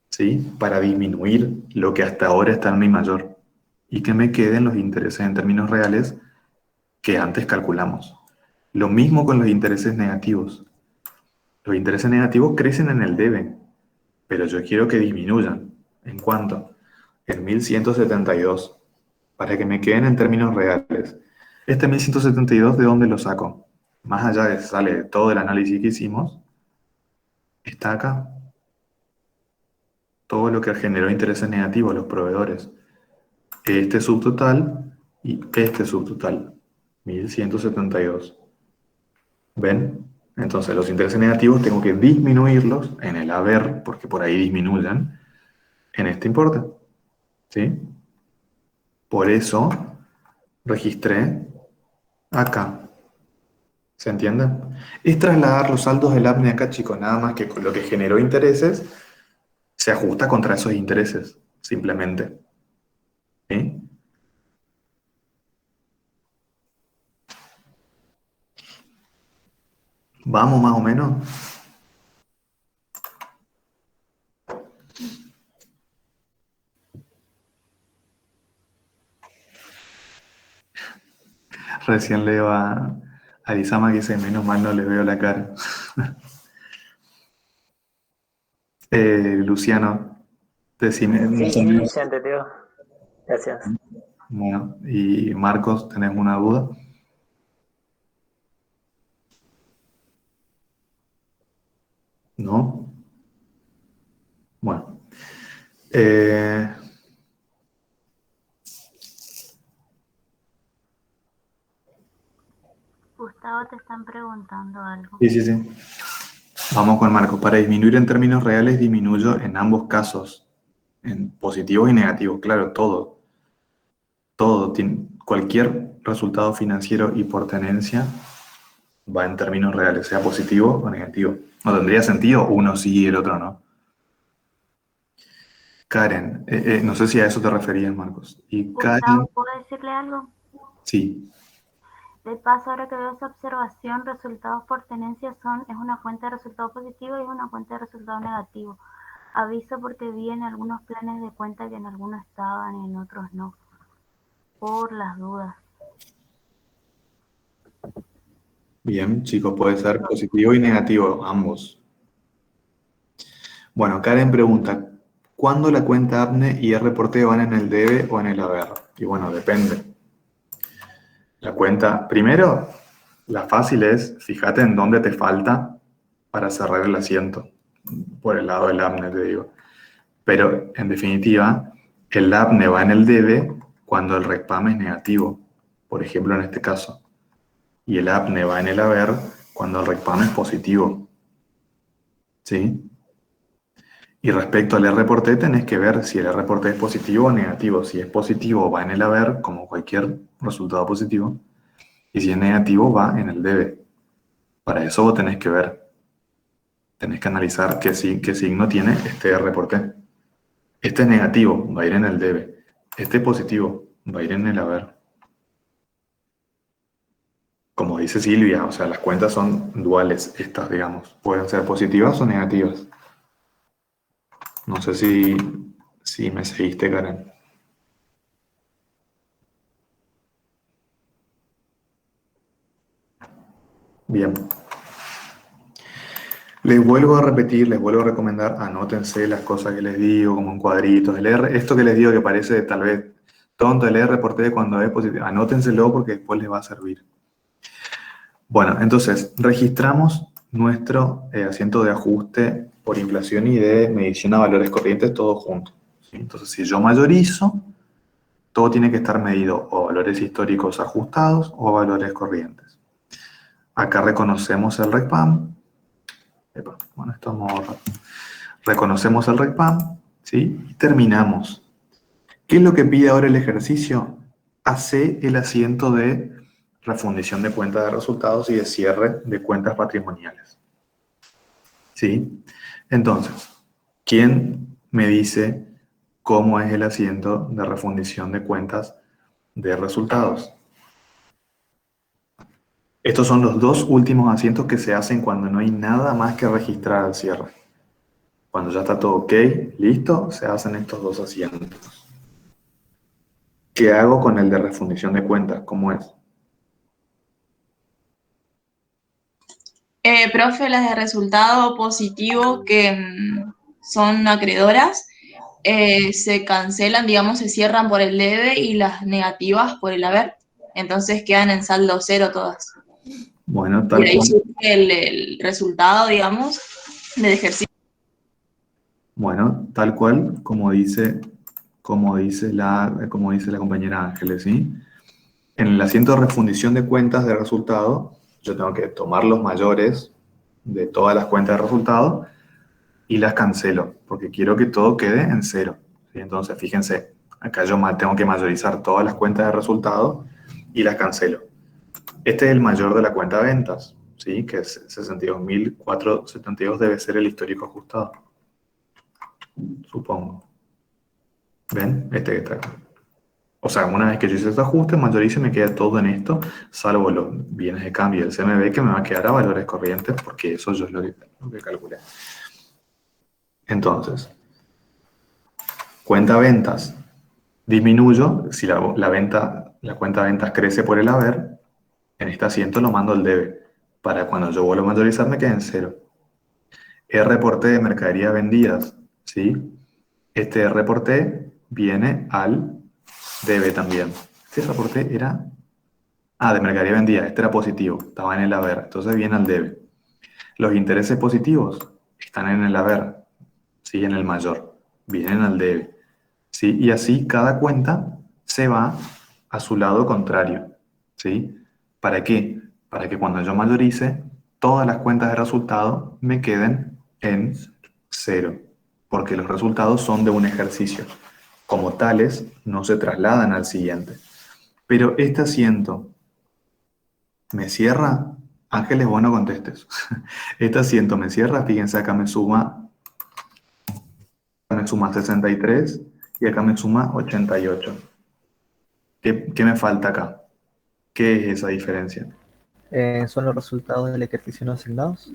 ¿sí? Para disminuir lo que hasta ahora está en mi mayor y que me queden los intereses en términos reales que antes calculamos. Lo mismo con los intereses negativos. Los intereses negativos crecen en el debe, pero yo quiero que disminuyan. ¿En cuánto? En 1172, para que me queden en términos reales. Este 1172, ¿de dónde lo saco? Más allá de sale todo el análisis que hicimos, está acá. Todo lo que generó intereses negativos, los proveedores. Este subtotal y este subtotal. 1172. ¿Ven? Entonces los intereses negativos tengo que disminuirlos en el haber, porque por ahí disminuyan, en este importe. ¿Sí? Por eso registré acá. ¿Se entiende? Es trasladar los saldos del APNE acá, chicos, nada más que con lo que generó intereses, se ajusta contra esos intereses, simplemente. ¿Sí? ¿Vamos más o menos? Recién leo a Isama que dice, menos mal no le veo la cara. Luciano, decime. Sí, ya entendió. Gracias. Bueno, y Marcos, ¿tenés una duda? ¿No? Bueno. Gustavo, te están preguntando algo. Sí. Vamos con Marcos. Para disminuir en términos reales, disminuyo en ambos casos, en positivos y negativos. Claro, todo. Cualquier resultado financiero y por tenencia va en términos reales, sea positivo o negativo. No tendría sentido uno sí y el otro no. Karen, no sé si a eso te referías, Marcos. Y Karen, Gustavo, ¿puedo decirle algo? sí. De paso, ahora que veo esa observación, resultados por tenencia es una cuenta de resultado positivo y es una cuenta de resultado negativo. Aviso porque vi en algunos planes de cuenta que en algunos estaban y en otros no. Por las dudas. Bien, chicos, puede ser positivo y negativo, ambos. Bueno, Karen pregunta, ¿cuándo la cuenta APNE y el reporte van en el debe o en el haber? Y bueno, depende. La cuenta, primero, la fácil es, fíjate en dónde te falta para cerrar el asiento, por el lado del APNE te digo. Pero, en definitiva, el APNE va en el debe cuando el RECPAM es negativo, por ejemplo en este caso. Y el APNE va en el haber cuando el RECPAM es positivo. ¿Sí? Y respecto al R/T tenés que ver si el R/T es positivo o negativo. Si es positivo va en el haber, como cualquier resultado positivo. Y si es negativo va en el debe. Para eso vos tenés que ver. tenés que analizar qué signo tiene este R por T. Este es negativo, va a ir en el debe. Este es positivo, va a ir en el haber. Como dice Silvia, o sea, las cuentas son duales, estas, digamos. Pueden ser positivas o negativas. No sé si me seguiste, Karen. Bien. Les vuelvo a repetir, les vuelvo a recomendar, anótense las cosas que les digo, como en cuadritos. El R, esto que les digo que parece tal vez tonto, el R por T cuando es positivo, anótenselo porque después les va a servir. Bueno, entonces, registramos nuestro asiento de ajuste por inflación y de medición a valores corrientes, todo junto. ¿Sí? Entonces, si yo mayorizo, todo tiene que estar medido o a valores históricos ajustados o a valores corrientes. Acá reconocemos el RECPAM. Bueno, esto es modo rápido. Reconocemos el RECPAM, ¿sí? Y terminamos. ¿Qué es lo que pide ahora el ejercicio? Hace el asiento de refundición de cuentas de resultados y de cierre de cuentas patrimoniales. ¿Sí? Entonces, ¿quién me dice cómo es el asiento de refundición de cuentas de resultados? Estos son los dos últimos asientos que se hacen cuando no hay nada más que registrar al cierre. Cuando ya está todo ok, listo, se hacen estos dos asientos. ¿Qué hago con el de refundición de cuentas? ¿Cómo es? Profe, las de resultado positivo que son acreedoras, se cancelan, digamos, se cierran por el debe y las negativas por el haber. Entonces quedan en saldo cero todas. Bueno, Y tal ahí cual. surge el resultado, digamos, del ejercicio. Bueno, tal cual como dice la compañera Ángeles, ¿sí? En el asiento de refundición de cuentas de resultado, yo tengo que tomar los mayores de todas las cuentas de resultado y las cancelo, porque quiero que todo quede en cero. ¿Sí? Entonces, fíjense, acá yo tengo que mayorizar todas las cuentas de resultado y las cancelo. Este es el mayor de la cuenta de ventas, ¿sí? Que es 62.472, debe ser el histórico ajustado, supongo. ¿Ven? Este que está acá. O sea, una vez que yo hice este ajuste, mayorizo y me queda todo en esto, salvo los bienes de cambio del CMB, que me va a quedar a valores corrientes, porque eso yo es lo que calculé. Entonces, cuenta ventas. Disminuyo, si la cuenta de ventas crece por el haber, en este asiento lo mando al debe, para cuando yo vuelva a mayorizar me quede en cero. R/T de mercaderías vendidas, ¿sí? Este R/T viene al debe también. Este R/T era... de mercadería vendida, este era positivo, estaba en el haber, entonces viene al debe. Los intereses positivos están en el haber, ¿sí? En el mayor, vienen al debe. ¿Sí? Y así cada cuenta se va a su lado contrario. ¿Sí? ¿Para qué? Para que cuando yo mayorice, todas las cuentas de resultado me queden en cero, porque los resultados son de un ejercicio. Como tales, no se trasladan al siguiente. Pero este asiento, ¿me cierra? Ángeles, vos no contestes. Este asiento me cierra, fíjense, acá me suma 63 y acá me suma 88. ¿Qué me falta acá? ¿Qué es esa diferencia? Son los resultados del ejercicio no asignados.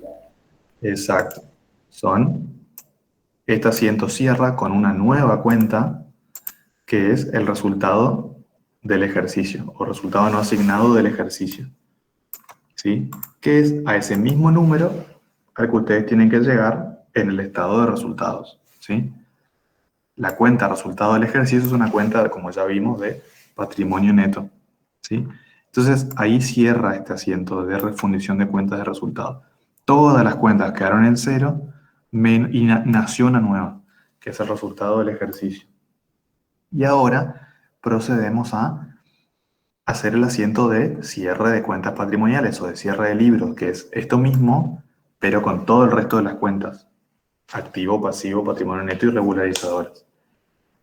Exacto. Este asiento cierra con una nueva cuenta que es el resultado del ejercicio o resultado no asignado del ejercicio. ¿Sí? Que es a ese mismo número al que ustedes tienen que llegar en el estado de resultados. ¿Sí? La cuenta resultado del ejercicio es una cuenta, como ya vimos, de patrimonio neto. ¿Sí? Entonces, ahí cierra este asiento de refundición de cuentas de resultados. Todas las cuentas quedaron en cero y nació una nueva, que es el resultado del ejercicio. Y ahora procedemos a hacer el asiento de cierre de cuentas patrimoniales o de cierre de libros, que es esto mismo, pero con todo el resto de las cuentas. Activo, pasivo, patrimonio neto y regularizadoras.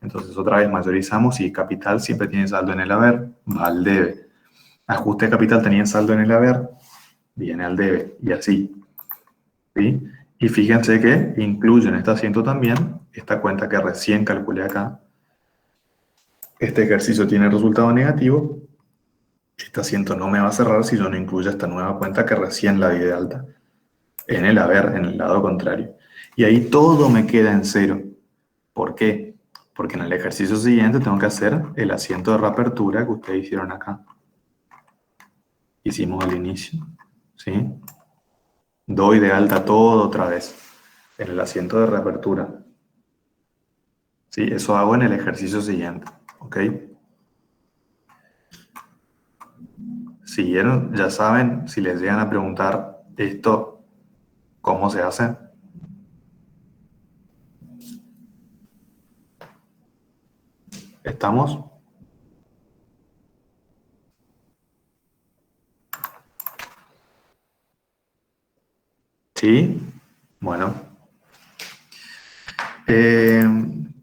Entonces, otra vez mayorizamos y capital siempre tiene saldo en el haber, va al debe. Ajuste de capital tenía saldo en el haber, viene al debe, y así. ¿Sí? Y fíjense que incluye en este asiento también esta cuenta que recién calculé acá. Este ejercicio tiene resultado negativo. Este asiento no me va a cerrar si yo no incluyo esta nueva cuenta que recién la di de alta. En el haber, en el lado contrario. Y ahí todo me queda en cero. ¿Por qué? Porque en el ejercicio siguiente tengo que hacer el asiento de reapertura que ustedes hicieron acá. Hicimos al inicio. ¿Sí? Doy de alta todo otra vez. En el asiento de reapertura. ¿Sí? Eso hago en el ejercicio siguiente. ¿Ok? ¿Siguieron? Ya saben, si les llegan a preguntar esto, ¿cómo se hace? ¿Estamos? ¿Sí? Bueno.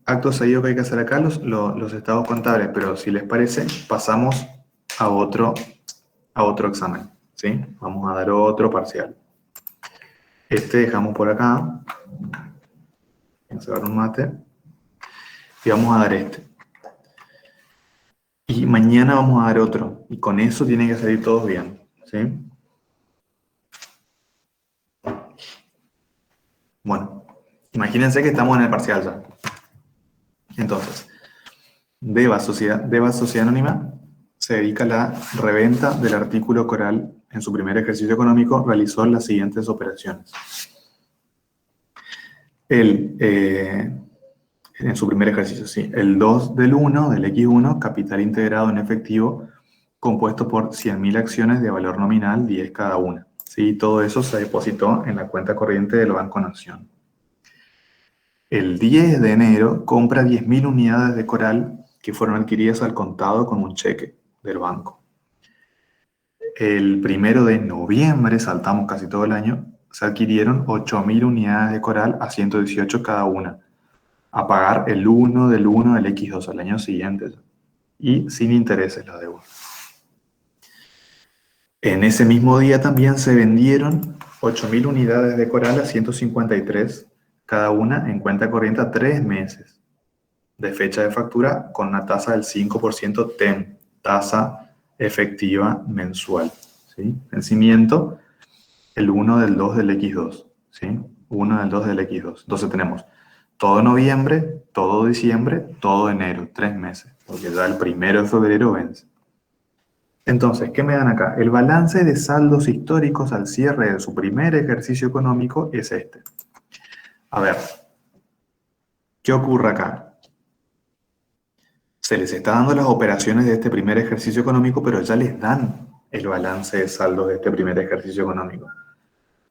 Acto seguido que hay que hacer acá, los estados contables, pero si les parece, pasamos a otro examen. ¿Sí? Vamos a dar otro parcial. Este dejamos por acá. Vamos a dar un mate. Y vamos a dar este. Y mañana vamos a dar otro. Y con eso tienen que salir todos bien. ¿Sí? Bueno, imagínense que estamos en el parcial ya. Entonces, Deva Sociedad Anónima se dedica a la reventa del artículo Coral. En su primer ejercicio económico realizó las siguientes operaciones. En su primer ejercicio, sí. El 2 del 1 del X1, capital integrado en efectivo, compuesto por 100.000 acciones de valor nominal, 10 cada una. ¿Sí? Todo eso se depositó en la cuenta corriente del Banco Nación. El 10 de enero compra 10.000 unidades de Coral que fueron adquiridas al contado con un cheque del banco. El 1 de noviembre, saltamos casi todo el año, se adquirieron 8.000 unidades de Coral a 118 cada una, a pagar el 1 del 1 del X2 al año siguiente, y sin intereses la deuda. En ese mismo día también se vendieron 8.000 unidades de Coral a 153 cada una en cuenta corriente a 3 meses de fecha de factura con una tasa del 5% TEM, tasa efectiva mensual. ¿Sí? Vencimiento el 1 del 2 del X2. ¿Sí? 1 del 2 del X2. Entonces tenemos todo noviembre, todo diciembre, todo enero, 3 meses, porque ya el 1 de febrero vence. Entonces, ¿qué me dan acá? El balance de saldos históricos al cierre de su primer ejercicio económico es este. A ver, ¿qué ocurre acá? Se les está dando las operaciones de este primer ejercicio económico, pero ya les dan el balance de saldos de este primer ejercicio económico.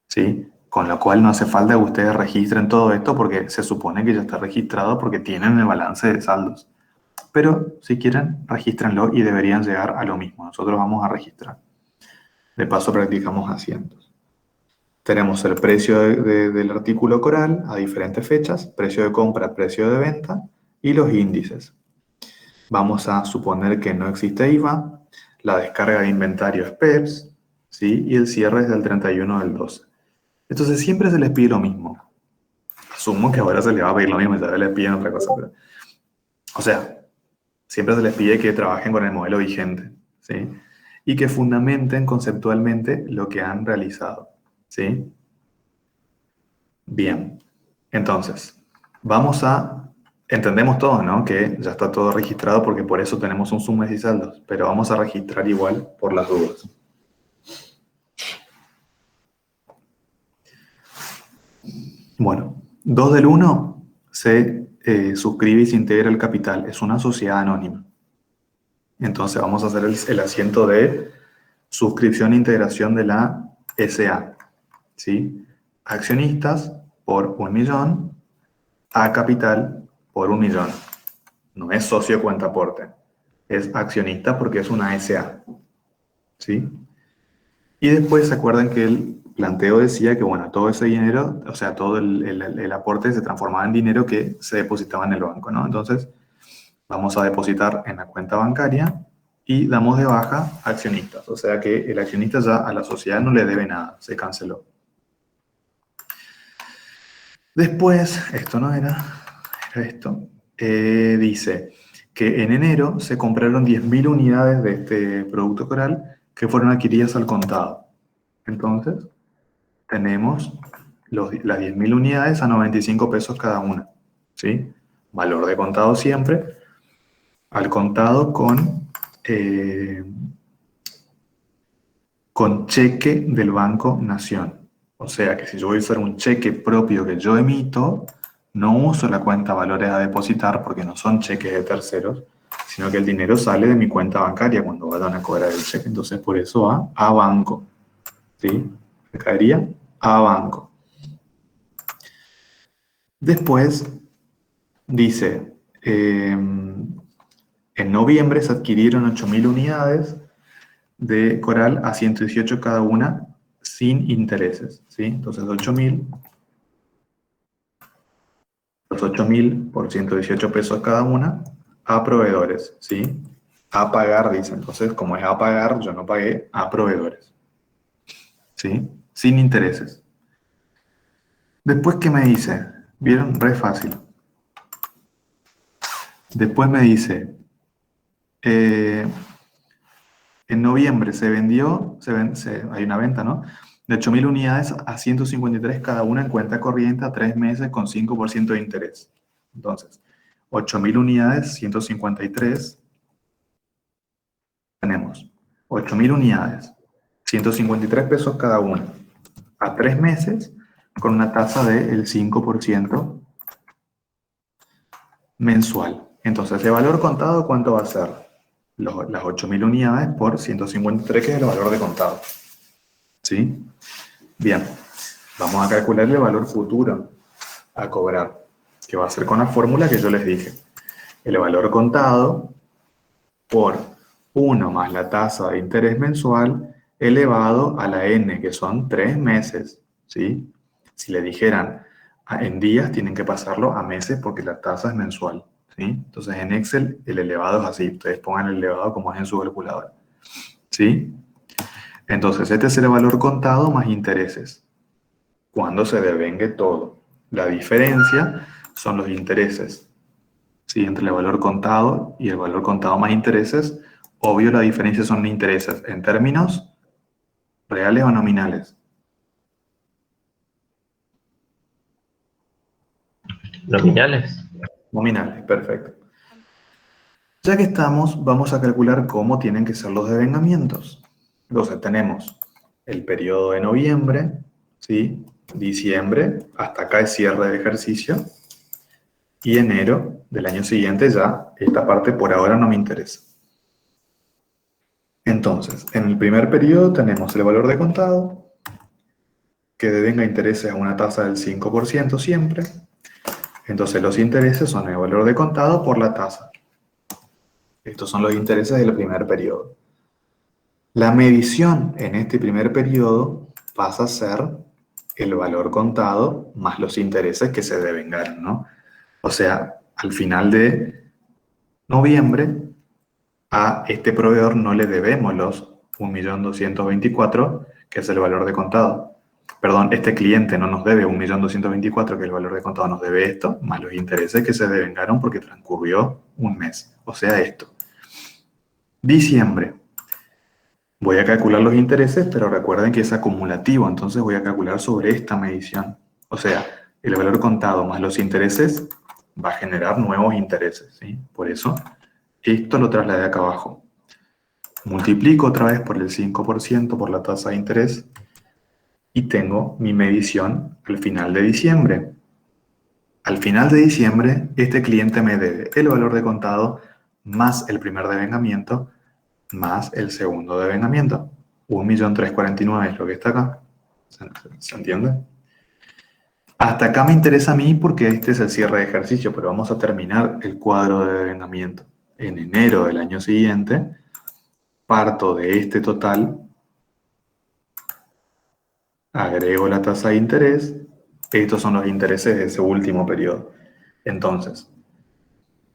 ¿Sí? Con lo cual no hace falta que ustedes registren todo esto porque se supone que ya está registrado porque tienen el balance de saldos. Pero si quieren, regístrenlo y deberían llegar a lo mismo. Nosotros vamos a registrar. De paso practicamos asientos. Tenemos el precio del artículo Coral a diferentes fechas, precio de compra, precio de venta y los índices. Vamos a suponer que no existe IVA, la descarga de inventario es PEPS, ¿sí? Y el cierre es del 31 del 12. Entonces siempre se les pide lo mismo. Asumo que ahora se les va a pedir lo mismo y todavía les piden otra cosa. Pero, o sea, siempre se les pide que trabajen con el modelo vigente, ¿sí? Y que fundamenten conceptualmente lo que han realizado, ¿sí? Bien, entonces, entendemos todos, ¿no? Que ya está todo registrado porque por eso tenemos un sumas y saldos, pero vamos a registrar igual por las dudas. Bueno, 2 del 1 se suscribe y se integra el capital, es una sociedad anónima. Entonces vamos a hacer el asiento de suscripción e integración de la SA, ¿sí? Accionistas por 1.000.000, a capital por 1.000.000. No es socio cuenta aporte, es accionista porque es una SA, ¿sí? Y después se acuerdan que el planteo decía que, bueno, todo ese dinero, o sea, todo el aporte se transformaba en dinero que se depositaba en el banco, ¿no? Entonces, vamos a depositar en la cuenta bancaria y damos de baja accionistas. O sea que el accionista ya a la sociedad no le debe nada, se canceló. Después, esto no era esto, dice que en enero se compraron 10.000 unidades de este producto coral que fueron adquiridas al contado. Entonces, tenemos las 10.000 unidades a 95 pesos cada una, ¿sí? Valor de contado siempre, al contado con cheque del Banco Nación. O sea que si yo voy a usar un cheque propio que yo emito, no uso la cuenta valores a depositar porque no son cheques de terceros, sino que el dinero sale de mi cuenta bancaria cuando vayan a cobrar el cheque. Entonces por eso va a banco, ¿sí? Se caería a banco. Después dice, en noviembre se adquirieron 8.000 unidades de coral a 118 cada una sin intereses, ¿sí? Entonces 8.000, los 8.000 por 118 pesos cada una a proveedores, ¿sí? A pagar, dice. Entonces, como es a pagar, yo no pagué a proveedores, ¿sí? Sin intereses. Después, ¿qué me dice? ¿Vieron? Re fácil. Después me dice, en noviembre se vendió, hay una venta, ¿no? De 8.000 unidades a 153 cada una en cuenta corriente a 3 meses con 5% de interés. Entonces, 8.000 unidades, 153. Tenemos 8.000 unidades, 153 pesos cada una, a 3 meses con una tasa del 5% mensual. Entonces, ¿el valor contado cuánto va a ser? Las 8.000 unidades por 153, que es el valor de contado. ¿Sí? Bien, vamos a calcular el valor futuro a cobrar, que va a ser con la fórmula que yo les dije. El valor contado por 1 más la tasa de interés mensual elevado a la n, que son 3 meses. ¿Sí? Si le dijeran en días, tienen que pasarlo a meses porque la tasa es mensual. ¿Sí? Entonces en Excel el elevado es así. Ustedes pongan el elevado como es en su calculadora. ¿Sí? Entonces este es el valor contado más intereses. Cuando se devengue todo. La diferencia son los intereses. ¿Sí? Entre el valor contado y el valor contado más intereses, obvio la diferencia son intereses en términos reales o nominales. ¿Nominales? Nominales, perfecto. Ya que estamos, vamos a calcular cómo tienen que ser los devengamientos. Entonces tenemos el periodo de noviembre, ¿sí? Diciembre, hasta acá es cierre de ejercicio, y enero del año siguiente ya, esta parte por ahora no me interesa. Entonces, en el primer periodo tenemos el valor de contado, que devenga intereses a una tasa del 5% siempre. Entonces los intereses son el valor de contado por la tasa. Estos son los intereses del primer periodo. La medición en este primer periodo pasa a ser el valor contado más los intereses que se devengaron, ¿no? O sea, al final de noviembre, a este proveedor no le debemos los 1.224.000, que es el valor de contado. Perdón, este cliente no nos debe 1.224.000, que es el valor de contado, nos debe esto, más los intereses que se devengaron porque transcurrió un mes. O sea, esto. Diciembre. Voy a calcular los intereses, pero recuerden que es acumulativo, entonces voy a calcular sobre esta medición. O sea, el valor contado más los intereses va a generar nuevos intereses, ¿sí? Por eso, esto lo trasladé acá abajo. Multiplico otra vez por el 5% por la tasa de interés y tengo mi medición al final de diciembre. Al final de diciembre, este cliente me debe el valor de contado más el primer devengamiento más el segundo devengamiento. 1.349.000 es lo que está acá. ¿Se entiende? Hasta acá me interesa a mí porque este es el cierre de ejercicio, pero vamos a terminar el cuadro de devengamiento. En enero del año siguiente, parto de este total, agrego la tasa de interés, estos son los intereses de ese último periodo. Entonces,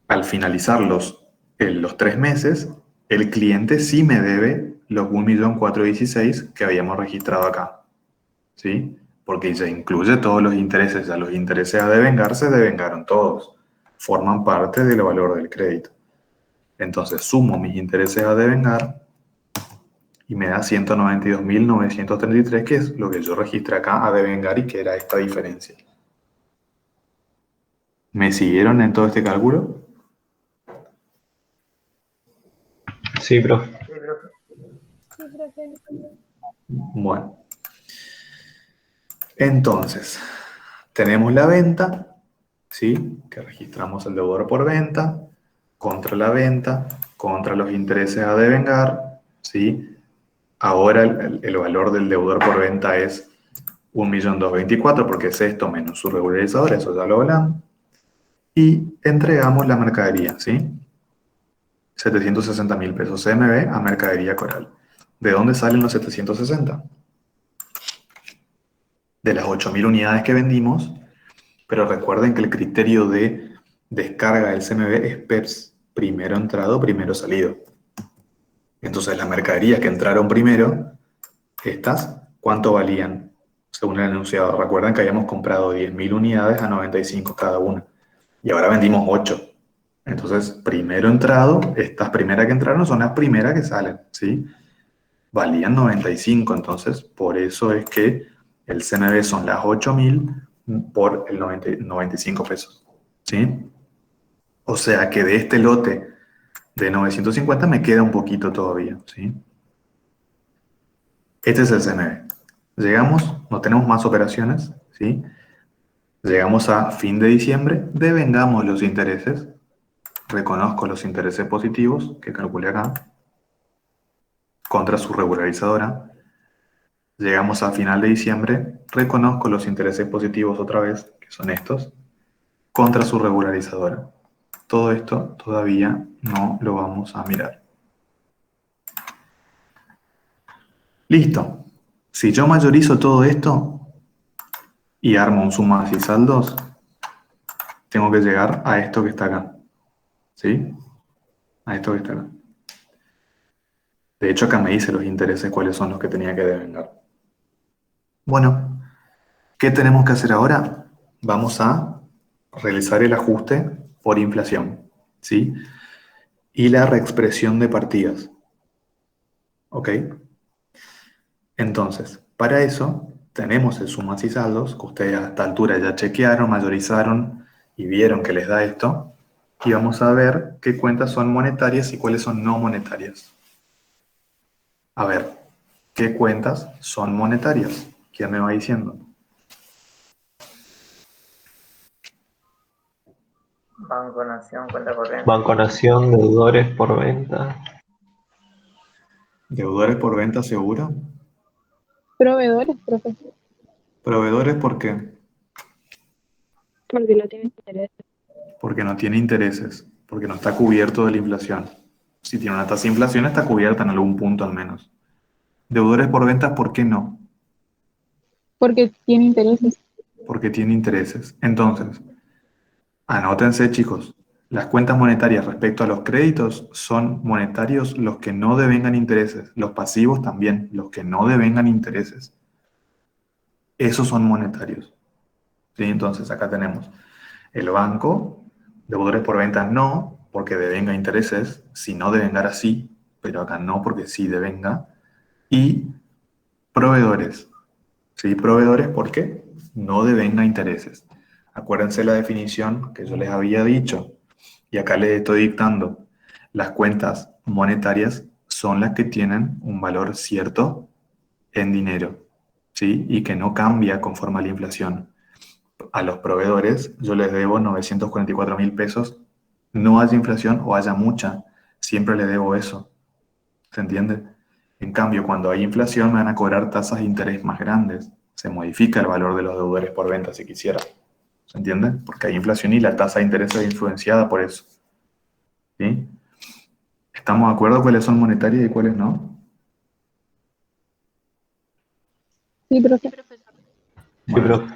al finalizar los 3 meses, el cliente sí me debe los 1.416.000 que habíamos registrado acá. ¿Sí? porque ya incluye todos los intereses. Ya los intereses a devengar se devengaron todos. Forman parte del valor del crédito. Entonces sumo mis intereses a devengar y me da 192.933, que es lo que yo registré acá a devengar y que era esta diferencia. ¿Me siguieron en todo este cálculo? Sí, profe. Bueno. Entonces, tenemos la venta, ¿sí? Que registramos el deudor por venta, contra la venta, contra los intereses a devengar, ¿sí? Ahora el valor del deudor por venta es 1.224.000 porque es esto menos su regularizador, eso ya lo hablamos. Y entregamos la mercadería, ¿sí? 760.000 pesos CMB a Mercadería Coral. ¿De dónde salen los 760? De las 8.000 unidades que vendimos, pero recuerden que el criterio de descarga del CMB es PEPS, primero entrado, primero salido. Entonces las mercaderías que entraron primero, estas, ¿cuánto valían? Según el enunciado, recuerden que habíamos comprado 10.000 unidades a 95 cada una, y ahora vendimos 8. Entonces, primero entrado, estas primeras que entraron son las primeras que salen, ¿sí? Valían 95, entonces por eso es que el CMB son las 8.000 por el 95 pesos, ¿sí? O sea que de este lote de 950 me queda un poquito todavía, ¿sí? Este es el CMB. Llegamos, no tenemos más operaciones, ¿sí? Llegamos a fin de diciembre, devengamos los intereses, reconozco los intereses positivos que calculé acá, contra su regularizadora. Llegamos a final de diciembre, reconozco los intereses positivos otra vez, que son estos, contra su regularizadora. Todo esto todavía no lo vamos a mirar. Listo. Si yo mayorizo todo esto y armo un sumas y saldos, tengo que llegar a esto que está acá. ¿Sí? A esto que está acá. De hecho, acá me dice los intereses cuáles son los que tenía que devengar. Bueno, ¿qué tenemos que hacer ahora? Vamos a realizar el ajuste por inflación, ¿sí? Y la reexpresión de partidas. ¿Ok? Entonces, para eso tenemos el sumas y saldos, que ustedes a esta altura ya chequearon, mayorizaron y vieron que les da esto. Y vamos a ver qué cuentas son monetarias y cuáles son no monetarias. A ver, ¿qué cuentas son monetarias? ¿Quién me va diciendo? Banco Nación, cuenta corriente. Banco Nación, deudores por venta. ¿Deudores por venta seguro? Proveedores, profe. ¿Proveedores por qué? Porque no tienen interés. Porque no tiene intereses, porque no está cubierto de la inflación. Si tiene una tasa de inflación, está cubierta en algún punto al menos. Deudores por ventas, ¿por qué no? Porque tiene intereses. Porque tiene intereses. Entonces, anótense, chicos. Las cuentas monetarias respecto a los créditos son monetarios los que no devengan intereses. Los pasivos también, los que no devengan intereses. Esos son monetarios. ¿Sí? Entonces, acá tenemos el banco, deudores por ventas no, porque devenga intereses, si no devengar sí, pero acá no, porque sí devenga. Y proveedores. ¿Sí? Proveedores, ¿por qué? No devenga intereses. Acuérdense la definición que yo les había dicho, y acá les estoy dictando. Las cuentas monetarias son las que tienen un valor cierto en dinero, ¿sí? Y que no cambia conforme a la inflación. A los proveedores yo les debo 944.000 pesos, no haya inflación o haya mucha, siempre les debo eso. ¿Se entiende? En cambio, cuando hay inflación me van a cobrar tasas de interés más grandes. Se modifica el valor de los deudores por venta si quisiera. ¿Se entiende? Porque hay inflación y la tasa de interés es influenciada por eso. ¿Sí? ¿Estamos de acuerdo cuáles son monetarias y cuáles no? Sí, profe. Sí, Bueno, profe.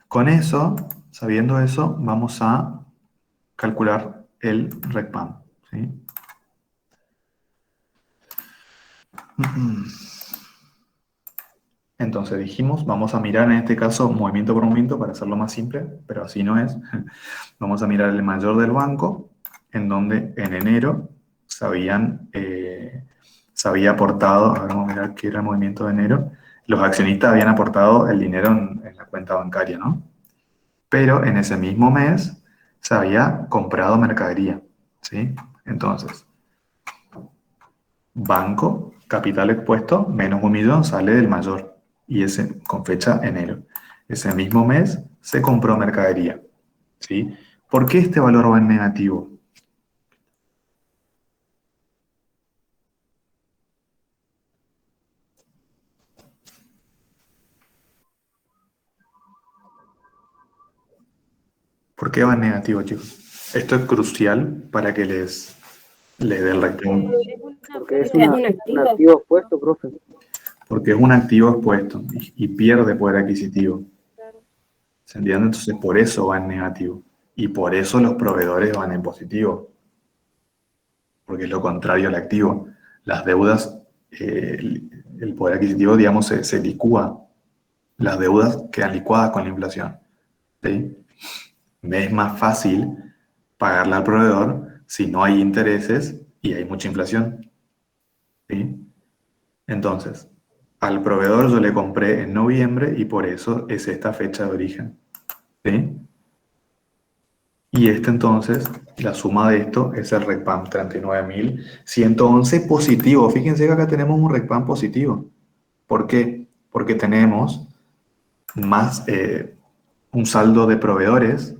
con eso, sabiendo eso, vamos a calcular el RECPAM. ¿Sí? Entonces dijimos, vamos a mirar en este caso movimiento por movimiento para hacerlo más simple, pero así no es. Vamos a mirar el mayor del banco, en donde en enero se había aportado, a ver, vamos a mirar qué era el movimiento de enero, los accionistas habían aportado el dinero en la cuenta bancaria, ¿no? Pero en ese mismo mes se había comprado mercadería, ¿sí? Entonces, banco, capital expuesto, menos 1.000.000 sale del mayor, y ese con fecha enero. Ese mismo mes se compró mercadería, ¿sí? ¿Por qué este valor va en negativo? ¿Por qué va en negativo, chicos? Esto es crucial para que les dé el rectángulo. Porque es un activo expuesto, profe. Porque es un activo expuesto y pierde poder adquisitivo. ¿Se entiende? Entonces por eso va en negativo. Y por eso los proveedores van en positivo. Porque es lo contrario al activo. Las deudas, el poder adquisitivo, digamos, se licúa. Las deudas quedan licuadas con la inflación, ¿sí? Me es más fácil pagarle al proveedor si no hay intereses y hay mucha inflación, ¿sí? Entonces, al proveedor yo le compré en noviembre y por eso es esta fecha de origen, ¿sí? Y entonces, la suma de esto es el RECPAM 39.111 positivo. Fíjense que acá tenemos un RECPAM positivo. ¿Por qué? Porque tenemos más un saldo de proveedores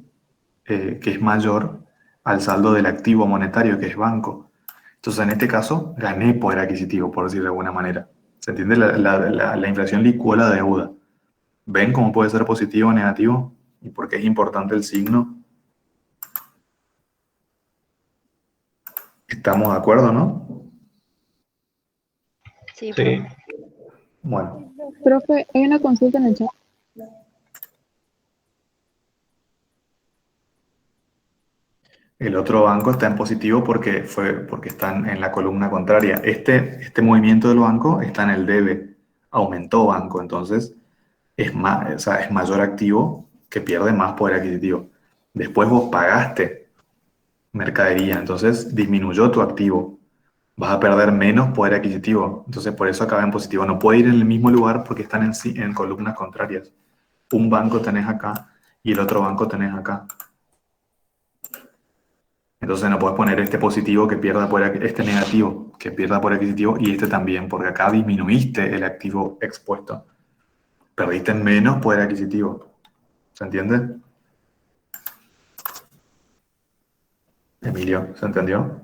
que es mayor al saldo del activo monetario, que es banco. Entonces, en este caso, gané poder adquisitivo, por decirlo de alguna manera. ¿Se entiende? La inflación licuó la deuda. ¿Ven cómo puede ser positivo o negativo? ¿Y por qué es importante el signo? ¿Estamos de acuerdo, no? Sí, Sí. Bueno, Profe, hay una consulta en el chat. el otro banco está en positivo porque están en la columna contraria. Este movimiento del banco está en el debe, aumentó banco, entonces es más, o sea, es mayor activo que pierde más poder adquisitivo. Después vos pagaste mercadería, entonces disminuyó tu activo. Vas a perder menos poder adquisitivo. Entonces por eso acaba en positivo. No puede ir en el mismo lugar porque están en columnas contrarias. Un banco tenés acá y el otro banco tenés acá. Entonces no puedes poner este positivo que pierda este negativo que pierda poder adquisitivo y este también, porque acá disminuiste el activo expuesto. Perdiste menos poder adquisitivo. ¿Se entiende? Emilio, ¿se entendió?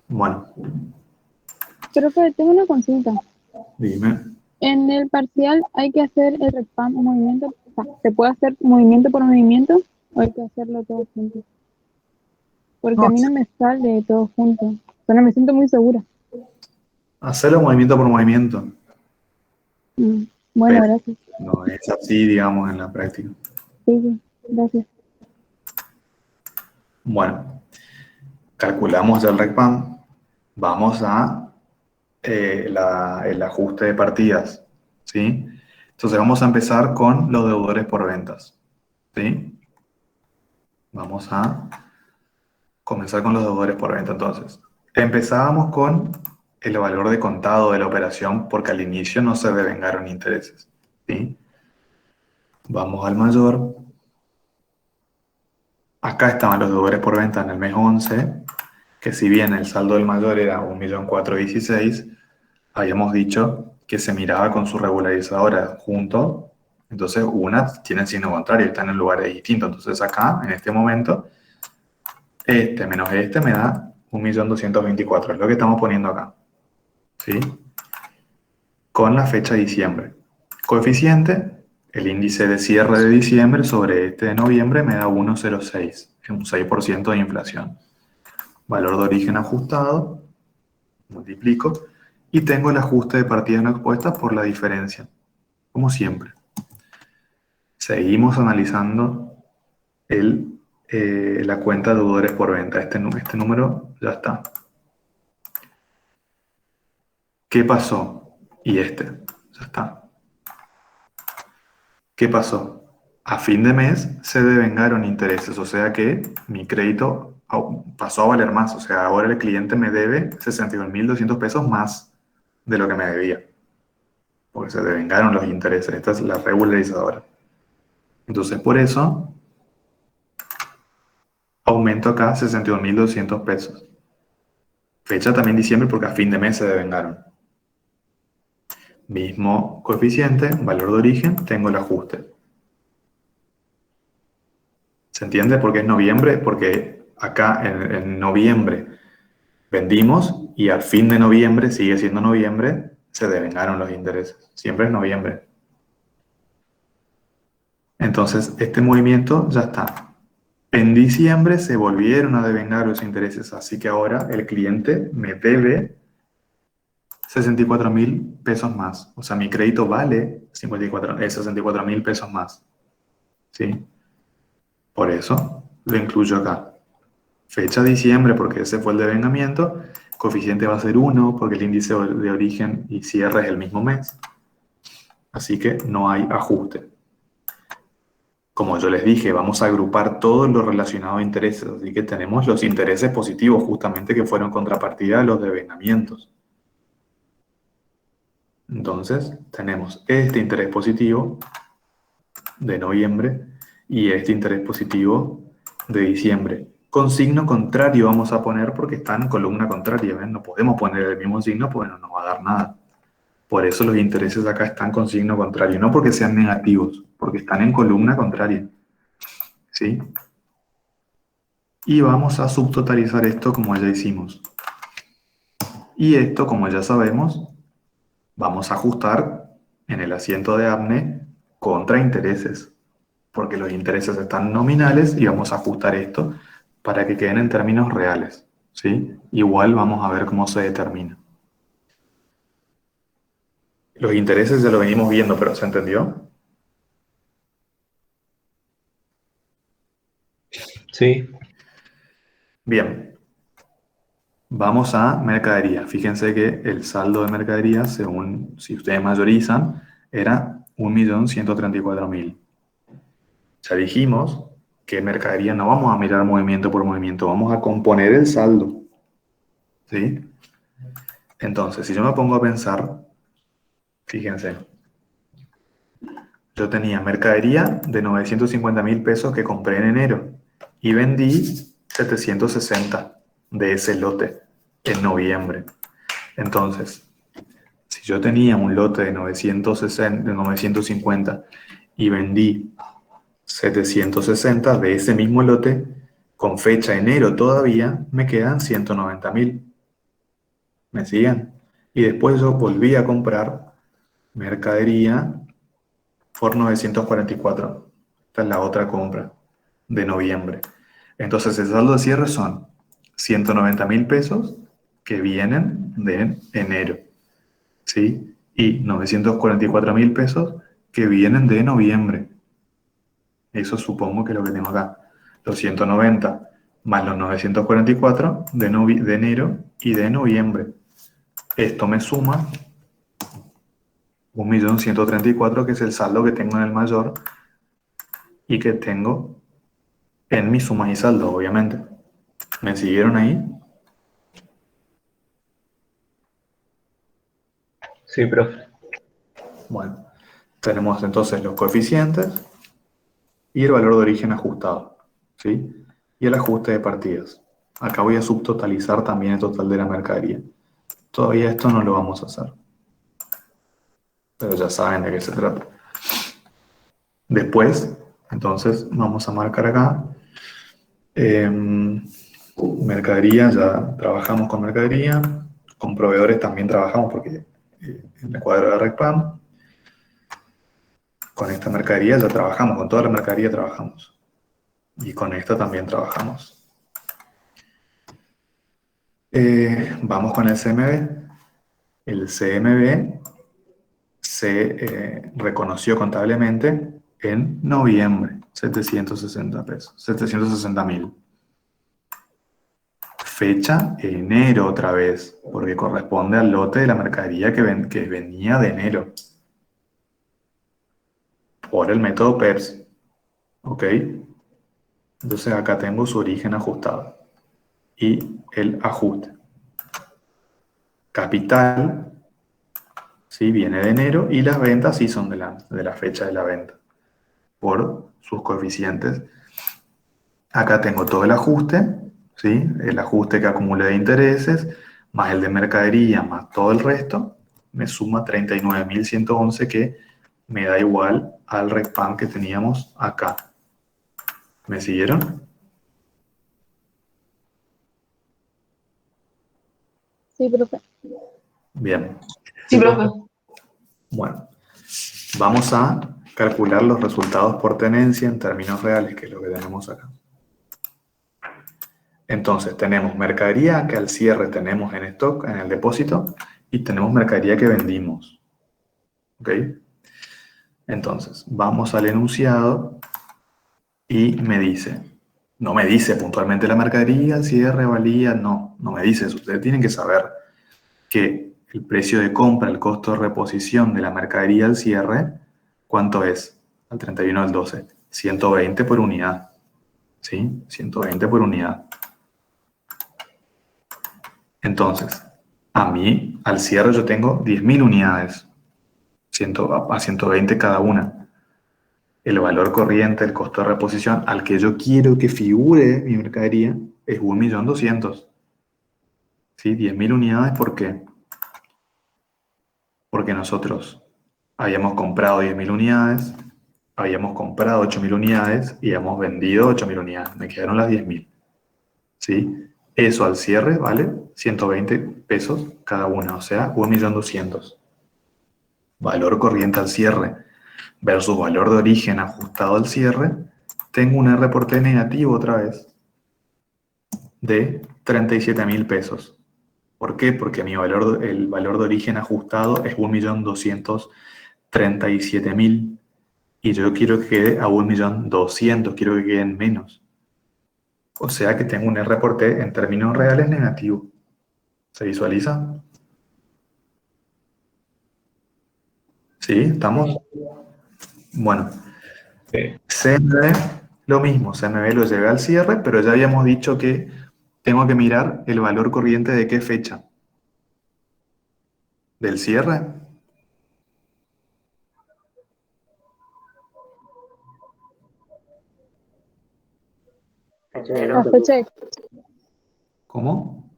Bueno, Profe, tengo una consulta. dime. En el parcial hay que hacer el RECPAM un movimiento, o sea, ¿se puede hacer movimiento por movimiento o hay que hacerlo todo junto? Porque No, a mí no me sale todo junto. O sea, no me siento muy segura. hacerlo movimiento por movimiento. Bueno, Pero gracias. no es así, digamos, en la práctica. Sí, sí, gracias. Bueno, calculamos el RECPAM. Vamos a el ajuste de partidas, ¿sí? Entonces vamos a empezar con los deudores por ventas, ¿sí? Vamos a comenzar con los deudores por venta, entonces. Empezábamos con el valor de contado de la operación porque al inicio no se devengaron intereses, ¿sí? Vamos al mayor. Acá estaban los deudores por venta en el mes 11, que si bien el saldo del mayor era 1.416.000, habíamos dicho que se miraba con su regularizadora junto, entonces una tiene el signo contrario, está en lugares distintos. Entonces acá, en este momento, este menos este me da 1.224.000, es lo que estamos poniendo acá, ¿sí? Con la fecha de diciembre. Coeficiente, el índice de cierre de diciembre sobre este de noviembre me da 1,06, es un 6% de inflación. Valor de origen ajustado, multiplico, y tengo el ajuste de partidas no expuestas por la diferencia, como siempre. Seguimos analizando la cuenta de deudores por venta. Este número ya está. ¿Qué pasó? Y ya está. ¿Qué pasó? A fin de mes se devengaron intereses, o sea que mi crédito pasó a valer más, o sea, ahora el cliente me debe 61.200 pesos más de lo que me debía, porque se devengaron los intereses. Esta es la regularizadora. Entonces, por eso, aumento acá 61.200 pesos. Fecha también diciembre porque a fin de mes se devengaron. Mismo coeficiente, valor de origen, tengo el ajuste. ¿Se entiende por qué es noviembre? Porque acá en noviembre vendimos y al fin de noviembre, sigue siendo noviembre, se devengaron los intereses. Siempre es noviembre. Entonces, este movimiento ya está. En diciembre se volvieron a devengar los intereses, así que ahora el cliente me debe 64.000 pesos más. O sea, mi crédito vale 64.000 pesos más. ¿Sí? Por eso lo incluyo acá. Fecha diciembre, porque ese fue el devengamiento. Coeficiente va a ser 1, porque el índice de origen y cierre es el mismo mes. Así que no hay ajuste. Como yo les dije, vamos a agrupar todo lo relacionado a intereses. Así que tenemos los intereses positivos, justamente que fueron contrapartida a los devengamientos. Entonces, tenemos este interés positivo de noviembre y este interés positivo de diciembre. Con signo contrario vamos a poner porque están en columna contraria, ¿ven? No podemos poner el mismo signo porque no nos va a dar nada. Por eso los intereses acá están con signo contrario, no porque sean negativos, porque están en columna contraria. ¿Sí? Y vamos a subtotalizar esto como ya hicimos. Y esto, como ya sabemos, vamos a ajustar en el asiento de Abne contra intereses, porque los intereses están nominales y vamos a ajustar esto para que queden en términos reales. ¿Sí? Igual vamos a ver cómo se determina. Los intereses ya lo venimos viendo, pero ¿se entendió? Sí. Bien. Vamos a mercadería. Fíjense que el saldo de mercadería, según si ustedes mayorizan, era 1.134.000. Ya dijimos que mercadería no vamos a mirar movimiento por movimiento, vamos a componer el saldo. ¿Sí? Entonces, si yo me pongo a pensar, fíjense, yo tenía mercadería de 950.000 pesos que compré en enero y vendí 760 de ese lote en noviembre. Entonces, si yo tenía un lote de 950 y vendí 760 de ese mismo lote, con fecha enero todavía, me quedan 190.000. ¿Me siguen? Y después yo volví a comprar mercadería por 944. Esta es la otra compra de noviembre. Entonces el saldo de cierre son 190.000 pesos que vienen de enero. ¿Sí? Y 944.000 pesos que vienen de noviembre. Eso supongo que es lo que tengo acá. Los 190 más los 944 de enero y de noviembre. Esto me suma 1.134.000, que es el saldo que tengo en el mayor y que tengo en mis sumas y saldos, obviamente. ¿Me siguieron ahí? Sí, profe. Bueno, tenemos entonces los coeficientes y el valor de origen ajustado, ¿sí? Y el ajuste de partidas. Acá voy a subtotalizar también el total de la mercadería. Todavía esto no lo vamos a hacer, pero ya saben de qué se trata. Después, entonces, vamos a marcar acá mercadería, ya trabajamos con mercadería, con proveedores también trabajamos porque en el cuadro de RECPAM, con esta mercadería ya trabajamos, con toda la mercadería trabajamos. Y con esta también trabajamos. Vamos con el CMB. El CMB se reconoció contablemente en noviembre, 760 pesos, 760.000. fecha enero otra vez, porque corresponde al lote de la mercadería que venía de enero, por el método PERS. ¿Ok? Entonces acá tengo su origen ajustado y el ajuste. Capital, ¿sí? Viene de enero y las ventas sí son de la fecha de la venta, por sus coeficientes. Acá tengo todo el ajuste, ¿sí? El ajuste que acumulé de intereses, más el de mercadería, más todo el resto, me suma 39.111, que me da igual al RECPAM que teníamos acá. ¿Me siguieron? Sí, profe. Bien. Sí, profe. Bueno, vamos a calcular los resultados por tenencia en términos reales, que es lo que tenemos acá. Entonces, tenemos mercadería que al cierre tenemos en stock, en el depósito, y tenemos mercadería que vendimos. ¿Ok? Entonces, vamos al enunciado y no me dice puntualmente la mercadería, al cierre, valía, no me dice eso. Ustedes tienen que saber que el precio de compra, el costo de reposición de la mercadería al cierre, ¿cuánto es? Al 31 del 12, 120 por unidad. ¿Sí? 120 por unidad. Entonces, a mí, al cierre yo tengo 10.000 unidades, a 120 cada una. El valor corriente, el costo de reposición al que yo quiero que figure mi mercadería es 1.200.000. ¿Sí? 10.000 unidades, ¿por qué? Porque nosotros habíamos comprado 10.000 unidades, habíamos comprado 8.000 unidades y hemos vendido 8.000 unidades. Me quedaron las 10.000. ¿Sí? Eso al cierre vale 120 pesos cada una, o sea, 1.200.000. Valor corriente al cierre versus valor de origen ajustado al cierre, tengo un R por T negativo otra vez de 37.000 pesos. ¿Por qué? Porque el valor de origen ajustado es 1.237.000 y yo quiero que quede a 1.200.000, quiero que queden menos. O sea que tengo un R por T en términos reales negativo. ¿Se visualiza? ¿Sí? ¿Estamos? Bueno, CMB, lo mismo, CMB lo llevé al cierre, pero ya habíamos dicho que tengo que mirar el valor corriente de qué fecha. ¿Del cierre? Fecha de La venta, fecha de... ¿Cómo?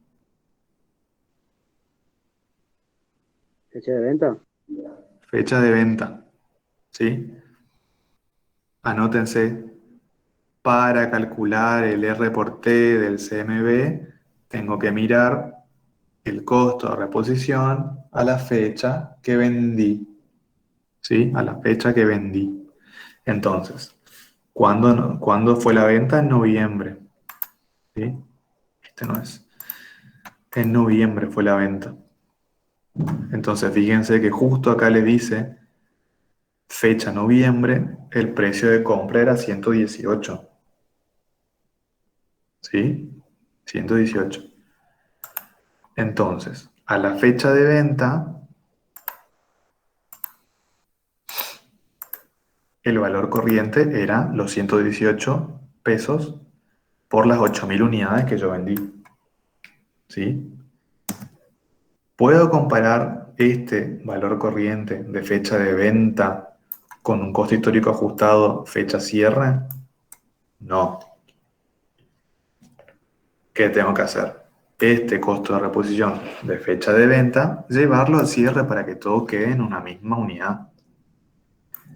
fecha de venta. Fecha de venta. ¿Sí? Anótense, para calcular el R por T del CMB, tengo que mirar el costo de reposición a la fecha que vendí. ¿Sí? A la fecha que vendí. Entonces, ¿cuándo fue la venta? En noviembre. ¿Sí? Este no es. En noviembre fue la venta. Entonces, fíjense que justo acá le dice fecha noviembre, el precio de compra era 118. ¿Sí? 118. Entonces, a la fecha de venta, el valor corriente era los 118 pesos por las 8.000 unidades que yo vendí. ¿Sí? ¿Puedo comparar este valor corriente de fecha de venta con un costo histórico ajustado fecha cierre? No. ¿Qué tengo que hacer? Este costo de reposición de fecha de venta, llevarlo al cierre para que todo quede en una misma unidad.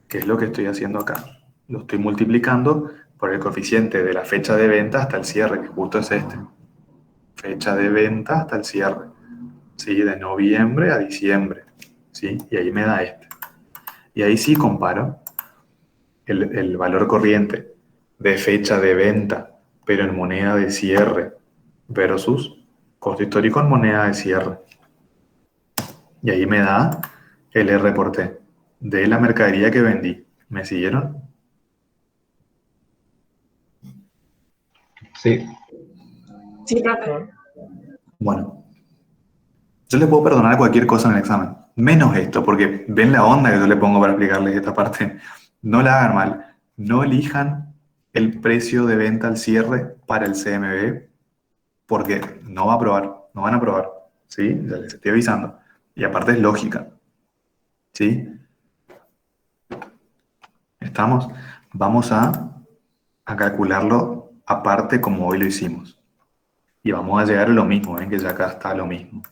¿Qué es lo que estoy haciendo acá? Lo estoy multiplicando por el coeficiente de la fecha de venta hasta el cierre, que justo es este. Fecha de venta hasta el cierre. ¿Sí? De noviembre a diciembre. ¿Sí? Y ahí me da este. Y ahí sí comparo el valor corriente de fecha de venta, pero en moneda de cierre, versus costo histórico en moneda de cierre. Y ahí me da el R por T de la mercadería que vendí. ¿Me siguieron? Sí. Sí, profe. Bueno, yo le puedo perdonar cualquier cosa en el examen, menos esto, porque ven la onda que yo le pongo para explicarles esta parte. No la hagan mal. No elijan el precio de venta al cierre para el CMB, porque no va a aprobar, no van a aprobar, ¿sí? Ya les estoy avisando. Y aparte es lógica, ¿sí? ¿Estamos? Vamos a calcularlo aparte como hoy lo hicimos. Y vamos a llegar a lo mismo, ven que ya acá está lo mismo.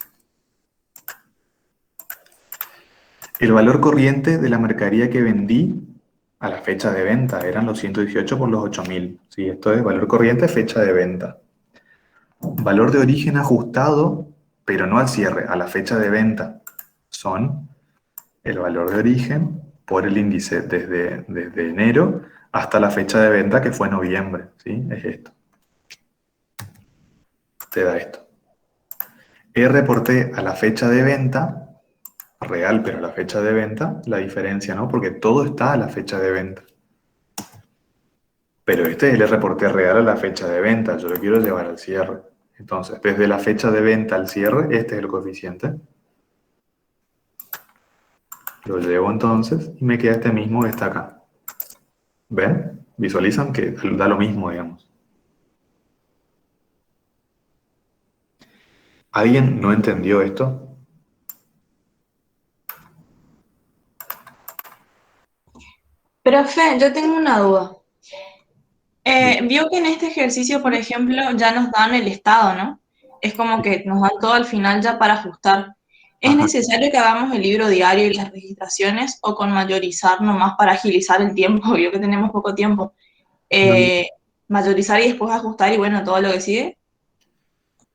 El valor corriente de la mercadería que vendí a la fecha de venta eran los 118 por los 8.000. ¿Sí? Esto es valor corriente, fecha de venta. Valor de origen ajustado, pero no al cierre, a la fecha de venta. Son el valor de origen por el índice desde enero hasta la fecha de venta, que fue noviembre. ¿Sí? Es esto. Te da esto. Reporté a la fecha de venta real, pero a la fecha de venta, la diferencia, ¿no? Porque todo está a la fecha de venta. Pero este es el reporte real a la fecha de venta, yo lo quiero llevar al cierre. Entonces, desde la fecha de venta al cierre, este es el coeficiente. Lo llevo entonces y me queda este mismo que está acá. ¿Ven? Visualizan que da lo mismo, digamos. ¿Alguien no entendió esto? Profe, yo tengo una duda. Vio que en este ejercicio, por ejemplo, ya nos dan el estado, ¿no? Es como que nos dan todo al final ya para ajustar. ¿Es Ajá. necesario que hagamos el libro diario y las registraciones o con mayorizar nomás para agilizar el tiempo? Vio que tenemos poco tiempo. No. Mayorizar y después ajustar y bueno, todo lo que sigue.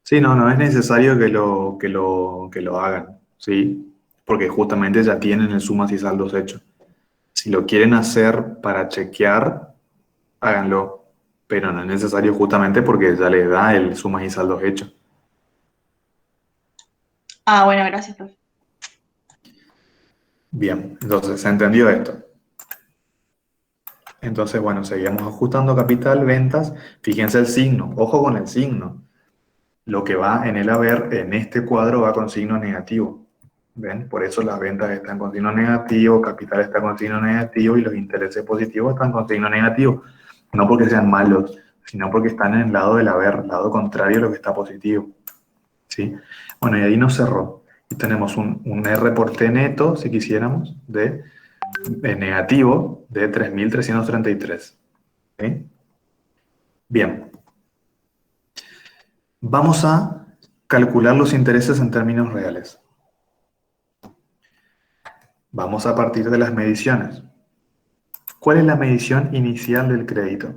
Sí, no es necesario que lo hagan, ¿sí? Porque justamente ya tienen el sumas y saldos hecho. Si lo quieren hacer para chequear, háganlo, pero no es necesario justamente porque ya les da el sumas y saldos hecho. Ah, bueno, gracias, profe. Bien, entonces se entendió esto. Entonces, bueno, seguimos ajustando capital, ventas. Fíjense el signo, ojo con el signo. Lo que va en el haber, en este cuadro, va con signo negativo. ¿Ven? Por eso las ventas están con signo negativo, capital está con signo negativo y los intereses positivos están con signo negativo. No porque sean malos, sino porque están en el lado del haber, lado contrario a lo que está positivo. ¿Sí? Bueno, y ahí nos cerró. Y tenemos un R por T neto, si quisiéramos, de negativo de 3.333. ¿Sí? Bien. Vamos a calcular los intereses en términos reales. Vamos a partir de las mediciones. ¿Cuál es la medición inicial del crédito?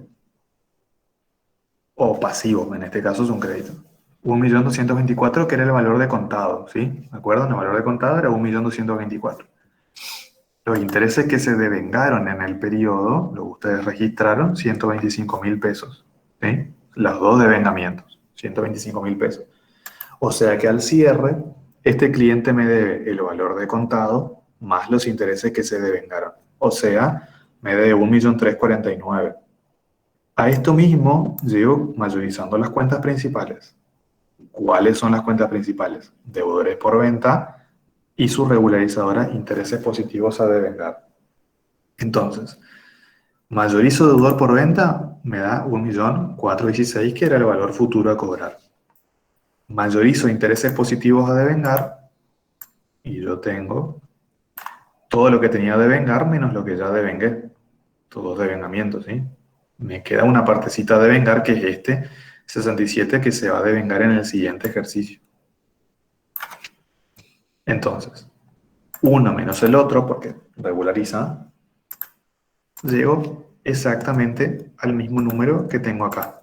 O pasivo, en este caso es un crédito. 1.224.000, que era el valor de contado, ¿sí? ¿Me acuerdan? El valor de contado era 1.224.000. Los intereses que se devengaron en el periodo, lo que ustedes registraron, 125.000 pesos, ¿sí? Los dos devengamientos, 125.000 pesos. O sea que al cierre, este cliente me debe el valor de contado más los intereses que se devengaron. O sea, me debe 1.349.000. A esto mismo llego mayorizando las cuentas principales. ¿Cuáles son las cuentas principales? Deudores por venta y su regularizadora, intereses positivos a devengar. Entonces, mayorizo deudor por venta, me da 1.416.000, que era el valor futuro a cobrar. Mayorizo intereses positivos a devengar y yo tengo todo lo que tenía de devengar menos lo que ya devengué. Todos devengamientos, ¿sí? Me queda una partecita de devengar que es este 67 que se va a devengar en el siguiente ejercicio. Entonces, uno menos el otro, porque regulariza, llego exactamente al mismo número que tengo acá.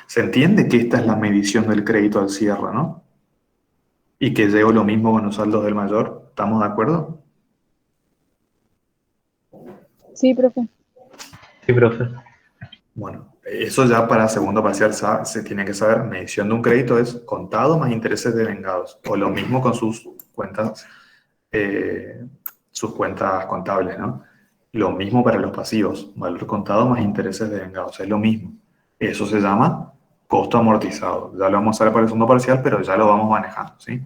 Se entiende que esta es la medición del crédito al cierre, ¿no? Y que llego lo mismo con los saldos del mayor. ¿Estamos de acuerdo? Sí, profe. Sí, profe. Bueno, eso ya para segundo parcial se tiene que saber. Medición de un crédito es contado más intereses devengados. O lo mismo con sus cuentas contables, ¿no? Lo mismo para los pasivos. Valor contado más intereses devengados. Es lo mismo. Eso se llama Costo amortizado. Ya lo vamos a ver para el segundo parcial, pero ya lo vamos manejando, ¿sí?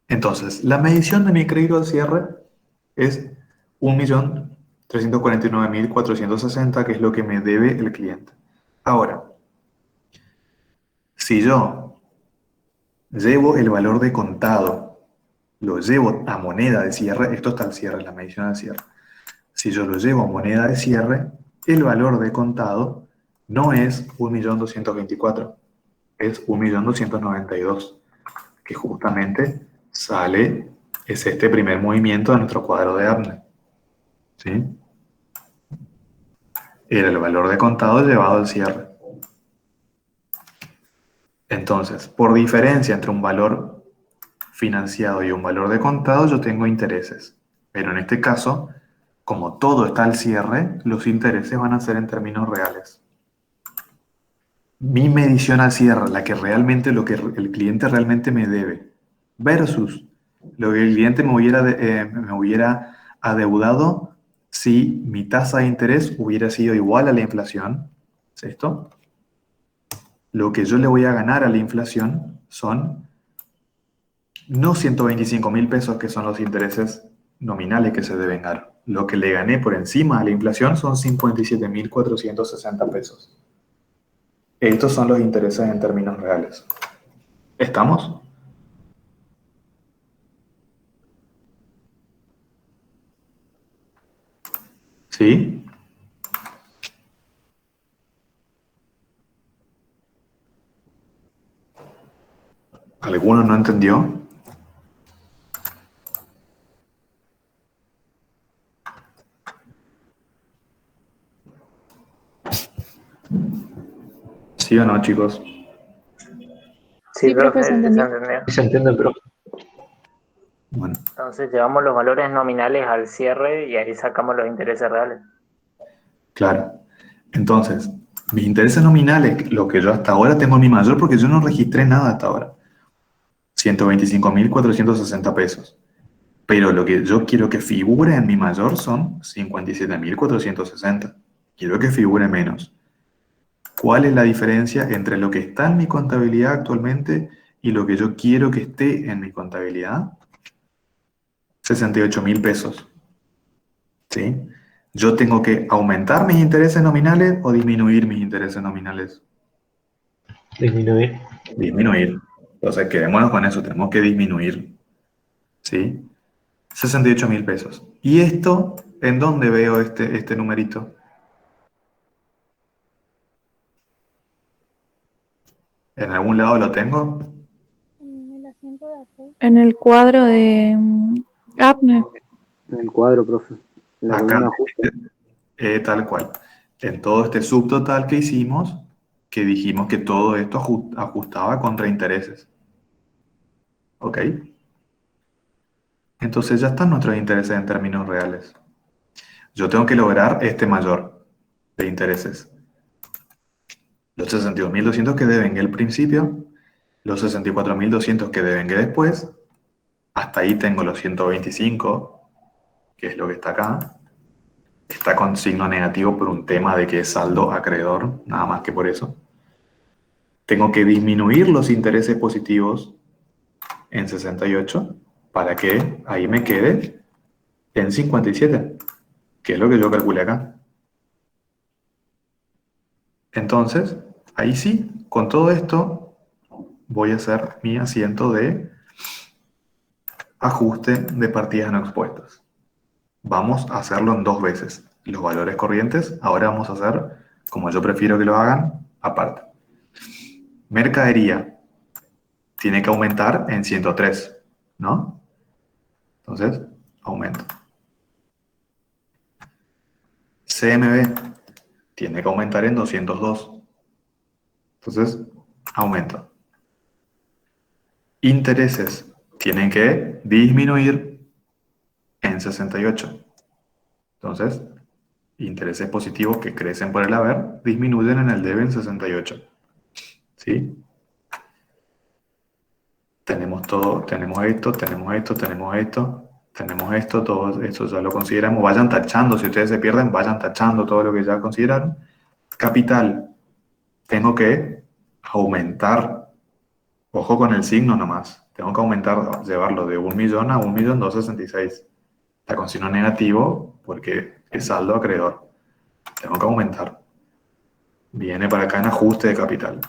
Entonces, la medición de mi crédito al cierre es 1.349.460, que es lo que me debe el cliente. Ahora, si yo llevo el valor de contado, lo llevo a moneda de cierre, esto está al cierre, la medición al cierre. Si yo lo llevo a moneda de cierre, el valor de contado no es 1.224.000, es 1.292.000, que justamente es este primer movimiento de nuestro cuadro de Abner. ¿Sí? Era el valor de contado llevado al cierre. Entonces, por diferencia entre un valor financiado y un valor de contado, yo tengo intereses. Pero en este caso, como todo está al cierre, los intereses van a ser en términos reales. Mi medición al cierre, lo que el cliente realmente me debe, versus lo que el cliente me hubiera adeudado si mi tasa de interés hubiera sido igual a la inflación. ¿Es esto? Lo que yo le voy a ganar a la inflación son no 125.000 pesos, que son los intereses nominales que se deben dar. Lo que le gané por encima de la inflación son 57.460 pesos. Estos son los intereses en términos reales. ¿Estamos? ¿Sí? ¿Alguno no entendió? ¿Sí o no, chicos? Sí, profe, se entendió. Sí se entiende, pero Bueno, Entonces llevamos los valores nominales al cierre y ahí sacamos los intereses reales. claro. Entonces, mis intereses nominales, lo que yo hasta ahora tengo en mi mayor, porque yo no registré nada hasta ahora, 125.460 pesos. Pero lo que yo quiero que figure en mi mayor son 57.460. Quiero que figure menos. ¿Cuál es la diferencia entre lo que está en mi contabilidad actualmente y lo que yo quiero que esté en mi contabilidad? 68.000 pesos. ¿Sí? ¿Yo tengo que aumentar mis intereses nominales o disminuir mis intereses nominales? disminuir. Disminuir. Entonces, quedémonos con eso, tenemos que disminuir. ¿Sí? 68.000 pesos. ¿Y esto, en dónde veo este numerito? ¿En algún lado lo tengo? En el cuadro de Abner. En el cuadro, profe. En la Acá, columna ajuste. tal cual. En todo este subtotal que hicimos, que dijimos que todo esto ajustaba contra intereses. ¿Ok? Entonces ya están nuestros intereses en términos reales. Yo tengo que lograr este mayor de intereses. Los 62.200 que devengué al principio, los 64.200 que devengué después, hasta ahí tengo los 125, que es lo que está acá. Está con signo negativo por un tema de que es saldo acreedor, nada más que por eso. Tengo que disminuir los intereses positivos en 68 para que ahí me quede en 57, que es lo que yo calculé acá. Entonces, ahí sí, con todo esto voy a hacer mi asiento de ajuste de partidas no expuestas. Vamos a hacerlo en 2 veces. Los valores corrientes, ahora vamos a hacer, como yo prefiero que lo hagan, aparte. Mercadería tiene que aumentar en 103, ¿no? Entonces, aumento. CMB tiene que aumentar en 202. Entonces, aumento. Intereses tienen que disminuir en 68. Entonces, intereses positivos que crecen por el haber disminuyen en el debe en 68. ¿Sí? Tenemos todo, tenemos esto, tenemos esto, tenemos esto, tenemos esto, todo esto ya lo consideramos. Vayan tachando, si ustedes se pierden, vayan tachando todo lo que ya consideraron. Capital tengo que aumentar, ojo con el signo nomás, tengo que aumentar, llevarlo de 1.000.000 a 1.266.000. Está con signo negativo porque es saldo acreedor. Tengo que aumentar. Viene para acá en ajuste de capital.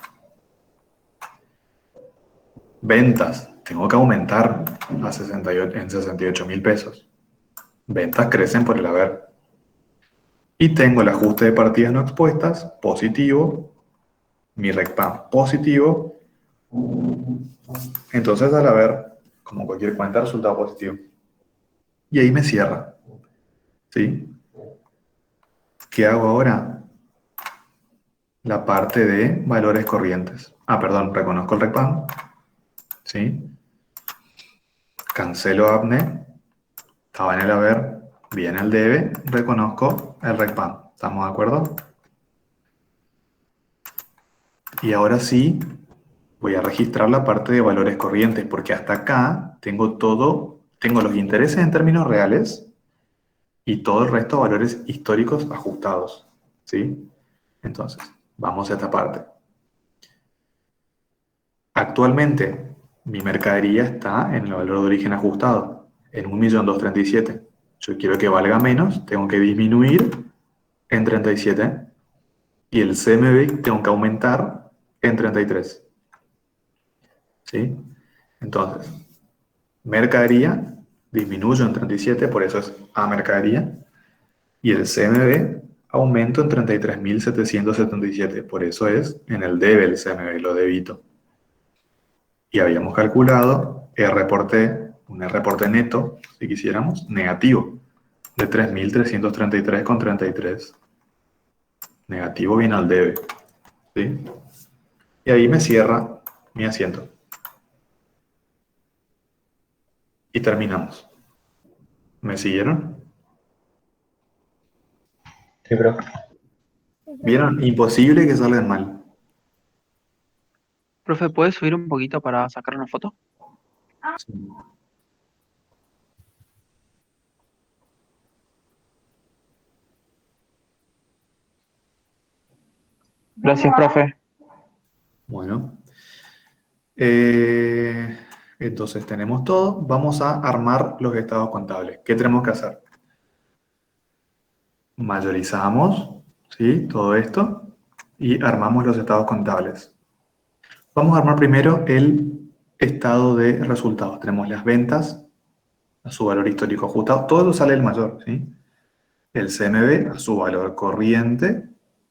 Ventas. Tengo que aumentar a 68.000 pesos. Ventas crecen por el haber. Y tengo el ajuste de partidas no expuestas, positivo. Mi RECPAM positivo. Entonces al haber, como cualquier cuenta, resultado positivo. Y ahí me cierra. ¿Sí? ¿Qué hago ahora? La parte de valores corrientes. Perdón, reconozco el RECPAM. ¿Sí? Cancelo APNE. Estaba en el haber. Viene el debe. Reconozco el RECPAM. ¿Estamos de acuerdo? Y ahora sí, voy a registrar la parte de valores corrientes, porque hasta acá tengo todo, tengo los intereses en términos reales y todo el resto de valores históricos ajustados. ¿Sí? Entonces, vamos a esta parte. Actualmente, mi mercadería está en el valor de origen ajustado, en 1.237.000. Yo quiero que valga menos, tengo que disminuir en 37 y el CMB tengo que aumentar en 33. ¿Sí? Entonces, mercadería disminuyo en 37, por eso es A mercadería, y el CMB aumento en 33.777, por eso es en el debe el CMB, lo debito. Y habíamos calculado R por T, un R por T neto, si quisiéramos, negativo, de 3.333,33. Negativo viene al debe. ¿Sí? Y ahí me cierra mi asiento. Y terminamos. ¿Me siguieron? Sí, profe. ¿Vieron? Imposible que salgan mal. Profe, ¿puedes subir un poquito para sacar una foto? Sí. Gracias, profe. Bueno. Entonces tenemos todo. Vamos a armar los estados contables. ¿Qué tenemos que hacer? Mayorizamos, ¿sí? Todo esto y armamos los estados contables. Vamos a armar primero el estado de resultados. Tenemos las ventas a su valor histórico ajustado. Todo eso sale el mayor, ¿sí? El CMB a su valor corriente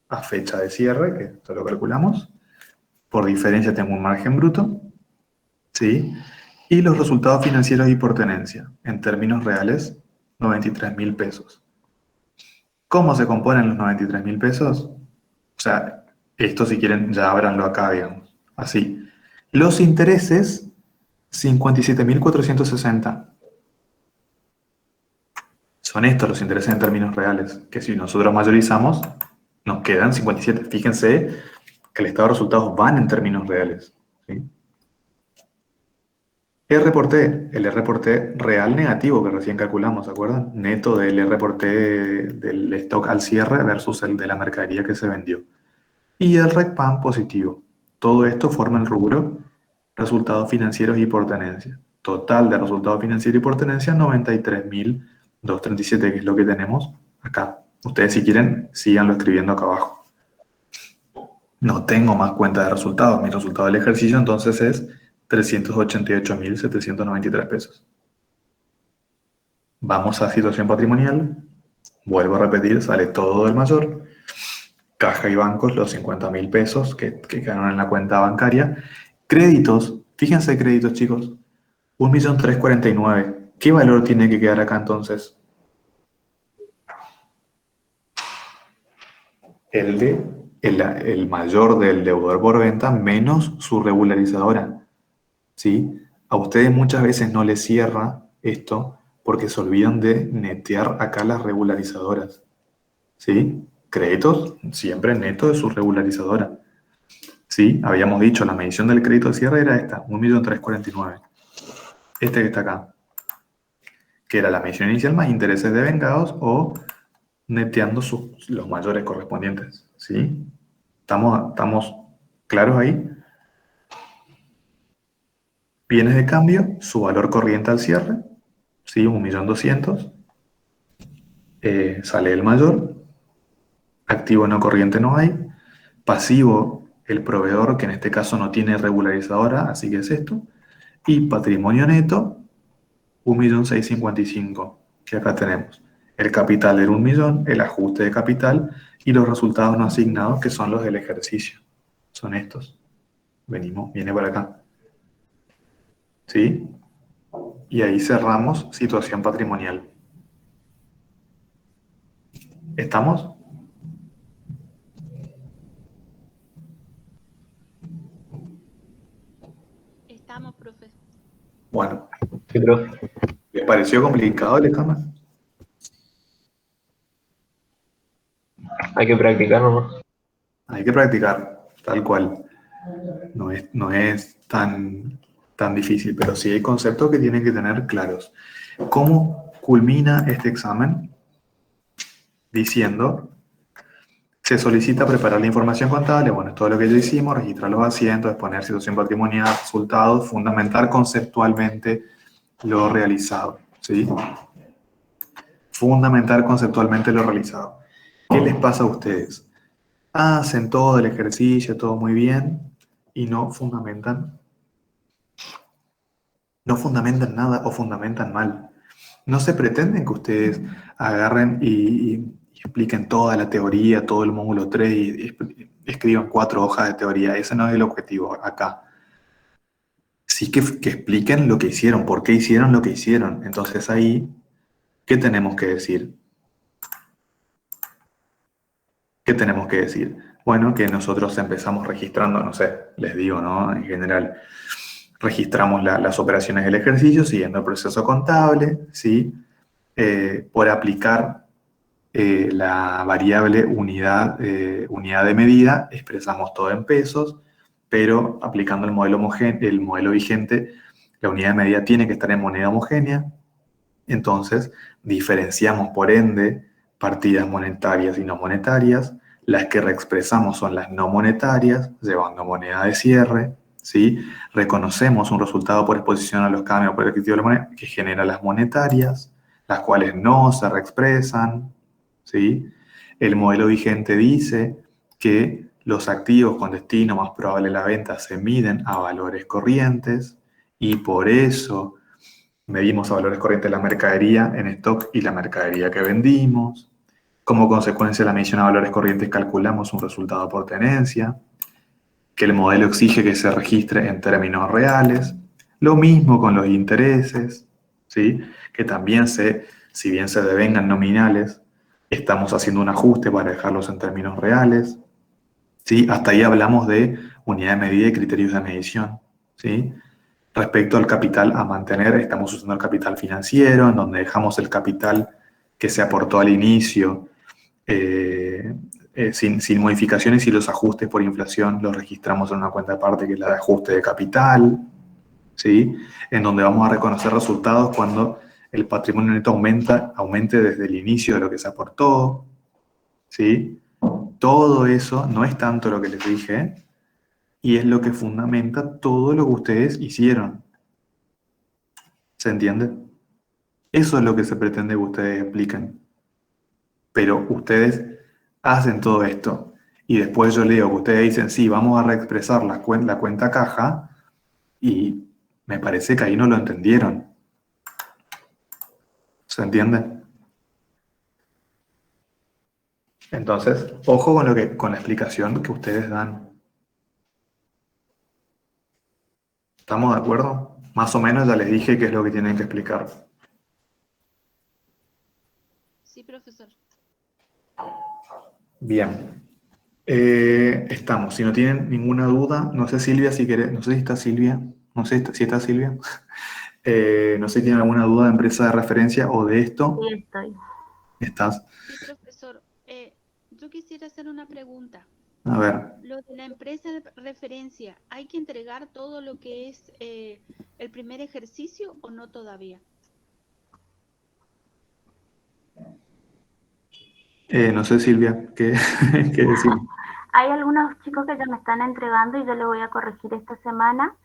a fecha de cierre, que esto lo calculamos. Por diferencia tengo un margen bruto, ¿sí? Y los resultados financieros y por tenencia, en términos reales, 93.000 pesos. ¿Cómo se componen los 93.000 pesos? O sea, esto si quieren ya ábranlo acá, digamos. Así. Los intereses, 57.460. Son estos los intereses en términos reales, que si nosotros mayorizamos, nos quedan 57. Fíjense que el estado de resultados van en términos reales. ¿Sí? R por T, el R por T real negativo que recién calculamos, ¿se acuerdan? Neto del R por T del stock al cierre versus el de la mercadería que se vendió. Y el RECPAM positivo. Todo esto forma el rubro resultados financieros y por tenencia. Total de resultados financieros y por tenencia 93.237, que es lo que tenemos acá. Ustedes si quieren, síganlo escribiendo acá abajo. No tengo más cuenta de resultados. Mi resultado del ejercicio entonces es 388.793 pesos. Vamos a situación patrimonial. Vuelvo a repetir, sale todo del mayor. Caja y bancos, los 50.000 pesos que quedaron en la cuenta bancaria. Créditos, fíjense créditos, chicos. 1.349.000. ¿Qué valor tiene que quedar acá entonces? El mayor del deudor por venta menos su regularizadora. ¿Sí? A ustedes muchas veces no les cierra esto porque se olvidan de netear acá las regularizadoras. ¿Sí? Créditos siempre neto de su regularizadora. ¿Sí? Habíamos dicho, la medición del crédito de cierre era esta, 1.349.000. Este que está acá, que era la medición inicial más intereses devengados o neteando los mayores correspondientes. ¿Sí? Estamos ¿Claros ahí? Bienes de cambio, su valor corriente al cierre, ¿sí? 1.200.000. Sale el mayor. Activo no corriente no hay. Pasivo, el proveedor, que en este caso no tiene regularizadora, así que es esto. Y patrimonio neto, 1.655.000, que acá tenemos. El capital era 1.000.000, el ajuste de capital y los resultados no asignados, que son los del ejercicio. Son estos. Viene para acá. ¿Sí? Y ahí cerramos situación patrimonial. ¿Estamos? Estamos, profe. Bueno, Sí, profe. ¿les pareció complicado el examen? Hay que practicar nomás. Hay que practicar, tal cual. No es tan difícil, pero sí hay conceptos que tienen que tener claros. ¿Cómo culmina este examen? Diciendo, se solicita preparar la información contable, bueno, es todo lo que ya hicimos, registrar los asientos, exponer situación patrimonial, resultados, fundamentar conceptualmente lo realizado, ¿sí? Fundamentar conceptualmente lo realizado. ¿Qué les pasa a ustedes? Hacen todo el ejercicio, todo muy bien, y no fundamentan nada o fundamentan mal. No se pretenden que ustedes agarren y expliquen toda la teoría, todo el módulo 3 y escriban 4 hojas de teoría. Ese no es el objetivo acá. Sí que expliquen lo que hicieron, por qué hicieron lo que hicieron. Entonces ahí, ¿qué tenemos que decir? ¿Qué tenemos que decir? Bueno, que nosotros empezamos registrando, no sé, les digo, ¿no? En general, registramos las operaciones del ejercicio siguiendo el proceso contable, ¿sí? Por aplicar la variable unidad de medida, expresamos todo en pesos, pero aplicando el modelo vigente, la unidad de medida tiene que estar en moneda homogénea, entonces diferenciamos por ende partidas monetarias y no monetarias, las que reexpresamos son las no monetarias, llevando moneda de cierre, ¿sí? Reconocemos un resultado por exposición a los cambios por el adquisitivo de la moneda que genera las monetarias, las cuales no se reexpresan, ¿sí? El modelo vigente dice que los activos con destino más probable de la venta se miden a valores corrientes y por eso medimos a valores corrientes la mercadería en stock y la mercadería que vendimos. Como consecuencia de la medición a valores corrientes calculamos un resultado por tenencia, que el modelo exige que se registre en términos reales. Lo mismo con los intereses, ¿sí? Que también si bien se devengan nominales, estamos haciendo un ajuste para dejarlos en términos reales, ¿sí? Hasta ahí hablamos de unidad de medida y criterios de medición, ¿sí? Respecto al capital a mantener, estamos usando el capital financiero, en donde dejamos el capital que se aportó al inicio sin modificaciones y los ajustes por inflación los registramos en una cuenta aparte que es la de ajuste de capital, ¿sí? En donde vamos a reconocer resultados cuando el patrimonio neto aumente desde el inicio de lo que se aportó, ¿sí? Todo eso no es tanto lo que les dije y es lo que fundamenta todo lo que ustedes hicieron. ¿Se entiende? Eso es lo que se pretende que ustedes expliquen. Pero ustedes hacen todo esto y después yo leo que ustedes dicen, sí, vamos a reexpresar la cuenta caja y me parece que ahí no lo entendieron. ¿Se entiende? Entonces, ojo con la explicación que ustedes dan. ¿Estamos de acuerdo? Más o menos ya les dije qué es lo que tienen que explicar. Sí, profesor. Bien. Estamos. Si no tienen ninguna duda, no sé Silvia, si querés, no sé si está Silvia, no sé si está Silvia. No sé si tienen alguna duda de empresa de referencia o de esto. Sí, estoy. ¿Estás? Sí, profesor. Yo quisiera hacer una pregunta. A ver. Lo de la empresa de referencia, ¿hay que entregar todo lo que es el primer ejercicio o no todavía? No sé, Silvia, ¿qué decir? Hay algunos chicos que ya me están entregando y yo les voy a corregir esta semana.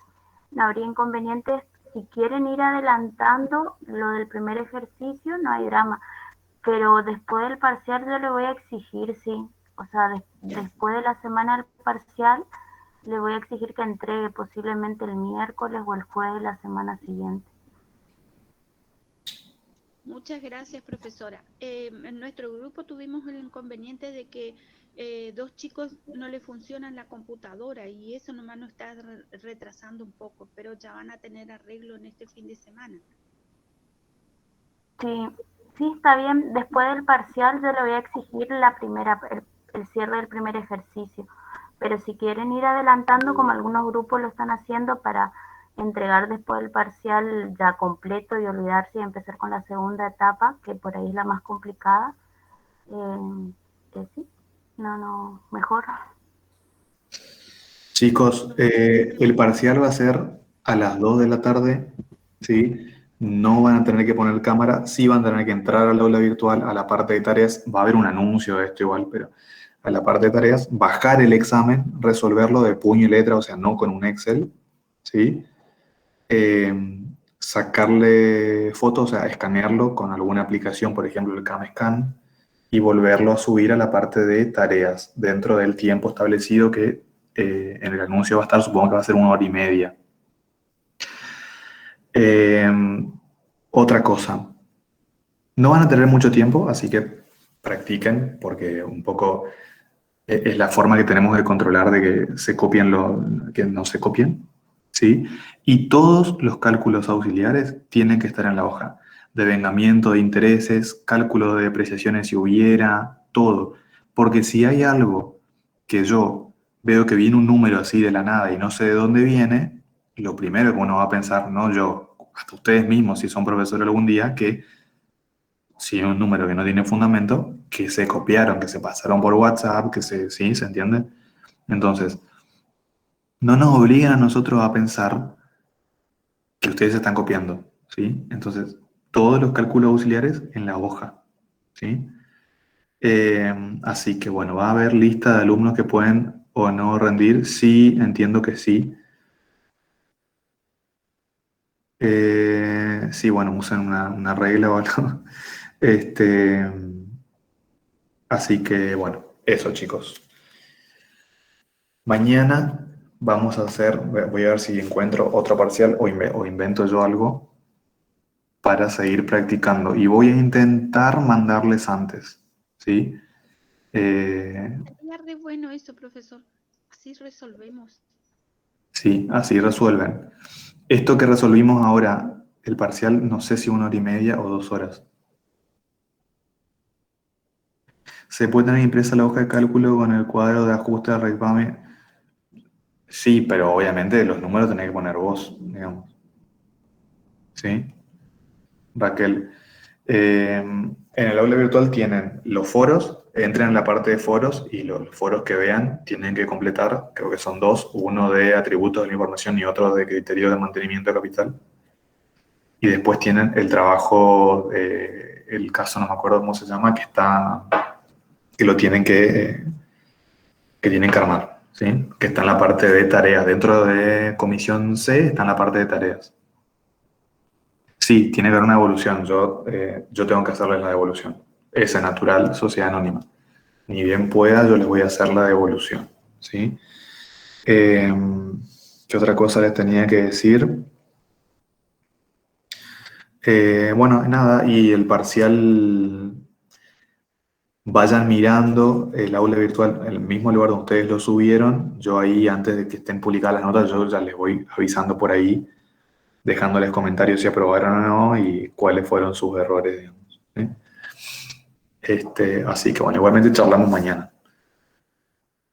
No habría inconvenientes. Si quieren ir adelantando lo del primer ejercicio, no hay drama. Pero después del parcial yo le voy a exigir, sí. O sea, después de la semana del parcial, le voy a exigir que entregue posiblemente el miércoles o el jueves de la semana siguiente. Muchas gracias, profesora. En nuestro grupo tuvimos el inconveniente de que 2 chicos no le funcionan la computadora y eso nomás nos está retrasando un poco, pero ya van a tener arreglo en este fin de semana. Sí, sí, está bien. Después del parcial yo le voy a exigir el cierre del primer ejercicio. Pero si quieren ir adelantando, como algunos grupos lo están haciendo, para entregar después del parcial ya completo y olvidarse y empezar con la segunda etapa, que por ahí es la más complicada, sí, no, mejor. Chicos, el parcial va a ser a las 2 de la tarde, ¿sí? No van a tener que poner cámara, sí van a tener que entrar al aula virtual, a la parte de tareas, va a haber un anuncio de esto igual, pero a la parte de tareas, bajar el examen, resolverlo de puño y letra, o sea, no con un Excel, ¿sí? Sacarle fotos, o sea, escanearlo con alguna aplicación, por ejemplo el CamScan, y volverlo a subir a la parte de tareas dentro del tiempo establecido que en el anuncio va a estar, supongo que va a ser 1 hora y media. Otra cosa, no van a tener mucho tiempo, así que practiquen, porque un poco es la forma que tenemos de controlar de que se copien que no se copien, ¿sí? Y todos los cálculos auxiliares tienen que estar en la hoja. Devengamiento de intereses, cálculo de depreciaciones si hubiera, todo. Porque si hay algo que yo veo que viene un número así de la nada y no sé de dónde viene, lo primero que uno va a pensar, no yo, hasta ustedes mismos, si son profesores algún día, que si es un número que no tiene fundamento, que se copiaron, que se pasaron por WhatsApp, ¿sí? ¿Se entiende? Entonces, no nos obliguen a nosotros a pensar que ustedes se están copiando, ¿sí? Entonces, todos los cálculos auxiliares en la hoja, ¿sí? Así que, bueno, va a haber lista de alumnos que pueden o no rendir. Sí, entiendo que sí. Sí, bueno, usan una regla o algo. Así que, bueno, eso, chicos. Mañana vamos a hacer, voy a ver si encuentro otro parcial o invento yo algo para seguir practicando. Y voy a intentar mandarles antes, ¿sí? Sería re bueno eso, profesor. Así resolvemos. Sí, así resuelven. Esto que resolvimos ahora, el parcial, no sé si 1 hora y media o 2 horas. ¿Se puede tener impresa la hoja de cálculo con el cuadro de ajuste de reclame? Sí, pero obviamente los números tenés que poner vos, digamos. ¿Sí? Raquel. En el aula virtual tienen los foros, entren en la parte de foros y los foros que vean tienen que completar, creo que son 2, uno de atributos de la información y otro de criterio de mantenimiento de capital. Y después tienen el trabajo, el caso no me acuerdo cómo se llama, que lo tienen que tienen que armar, ¿sí? Que está en la parte de tareas. Dentro de comisión C está en la parte de tareas. Sí, tiene que haber una evolución. Yo tengo que hacerles la devolución. Esa natural, sociedad anónima. Ni bien pueda, yo les voy a hacer la devolución, ¿sí? ¿Qué otra cosa les tenía que decir? Bueno, nada, y el parcial, vayan mirando el aula virtual, en el mismo lugar donde ustedes lo subieron. Yo ahí, antes de que estén publicadas las notas, yo ya les voy avisando por ahí, dejándoles comentarios si aprobaron o no y cuáles fueron sus errores, digamos, ¿sí? Así que bueno, igualmente charlamos mañana.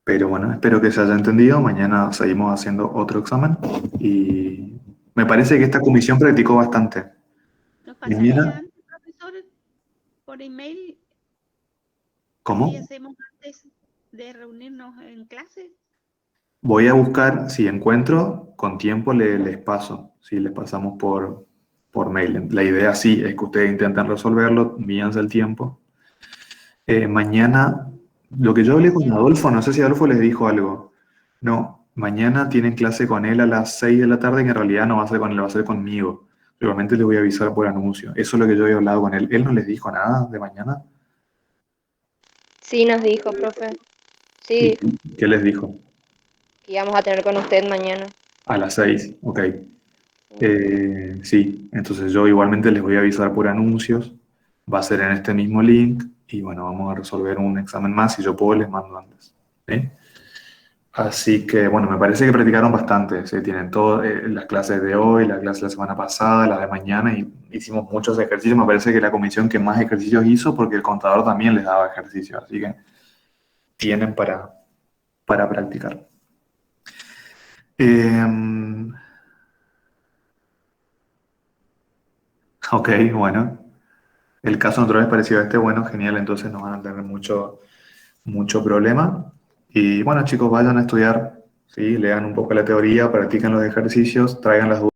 Pero bueno, espero que se haya entendido. Mañana seguimos haciendo otro examen y me parece que esta comisión practicó bastante. ¿Nos pasaría antes, profesor, por email? ¿Cómo? ¿Qué hacemos antes de reunirnos en clase? Voy a buscar, si encuentro, con tiempo les paso. Si les pasamos por mail. La idea sí es que ustedes intenten resolverlo, mídense el tiempo. Mañana Lo que yo hablé con Gracias. Adolfo, no sé si Adolfo les dijo algo. No, mañana tienen clase con él a las 6 de la tarde, que en realidad no va a ser con él, va a ser conmigo. Igualmente les voy a avisar por anuncio. Eso es lo que yo había hablado con él. ¿Él no les dijo nada de mañana? Sí, nos dijo, profe. ¿Qué, Sí, qué les dijo? que íbamos a tener con usted mañana. A las 6, ok. Sí, entonces yo igualmente les voy a avisar por anuncios. Va a ser en este mismo link y bueno, vamos a resolver un examen más. Si yo puedo, les mando antes. ¿Sí? Así que bueno, me parece que practicaron bastante. ¿Sí? Tienen todas las clases de hoy, la clase de la semana pasada, la de mañana y hicimos muchos ejercicios. Me parece que la comisión que más ejercicios hizo porque el contador también les daba ejercicios. Así que tienen para practicar. Ok, bueno. El caso otra vez parecido a este, bueno, genial, entonces no van a tener mucho problema. Y bueno, chicos, vayan a estudiar, ¿sí? Lean un poco la teoría, practiquen los ejercicios, traigan las dudas.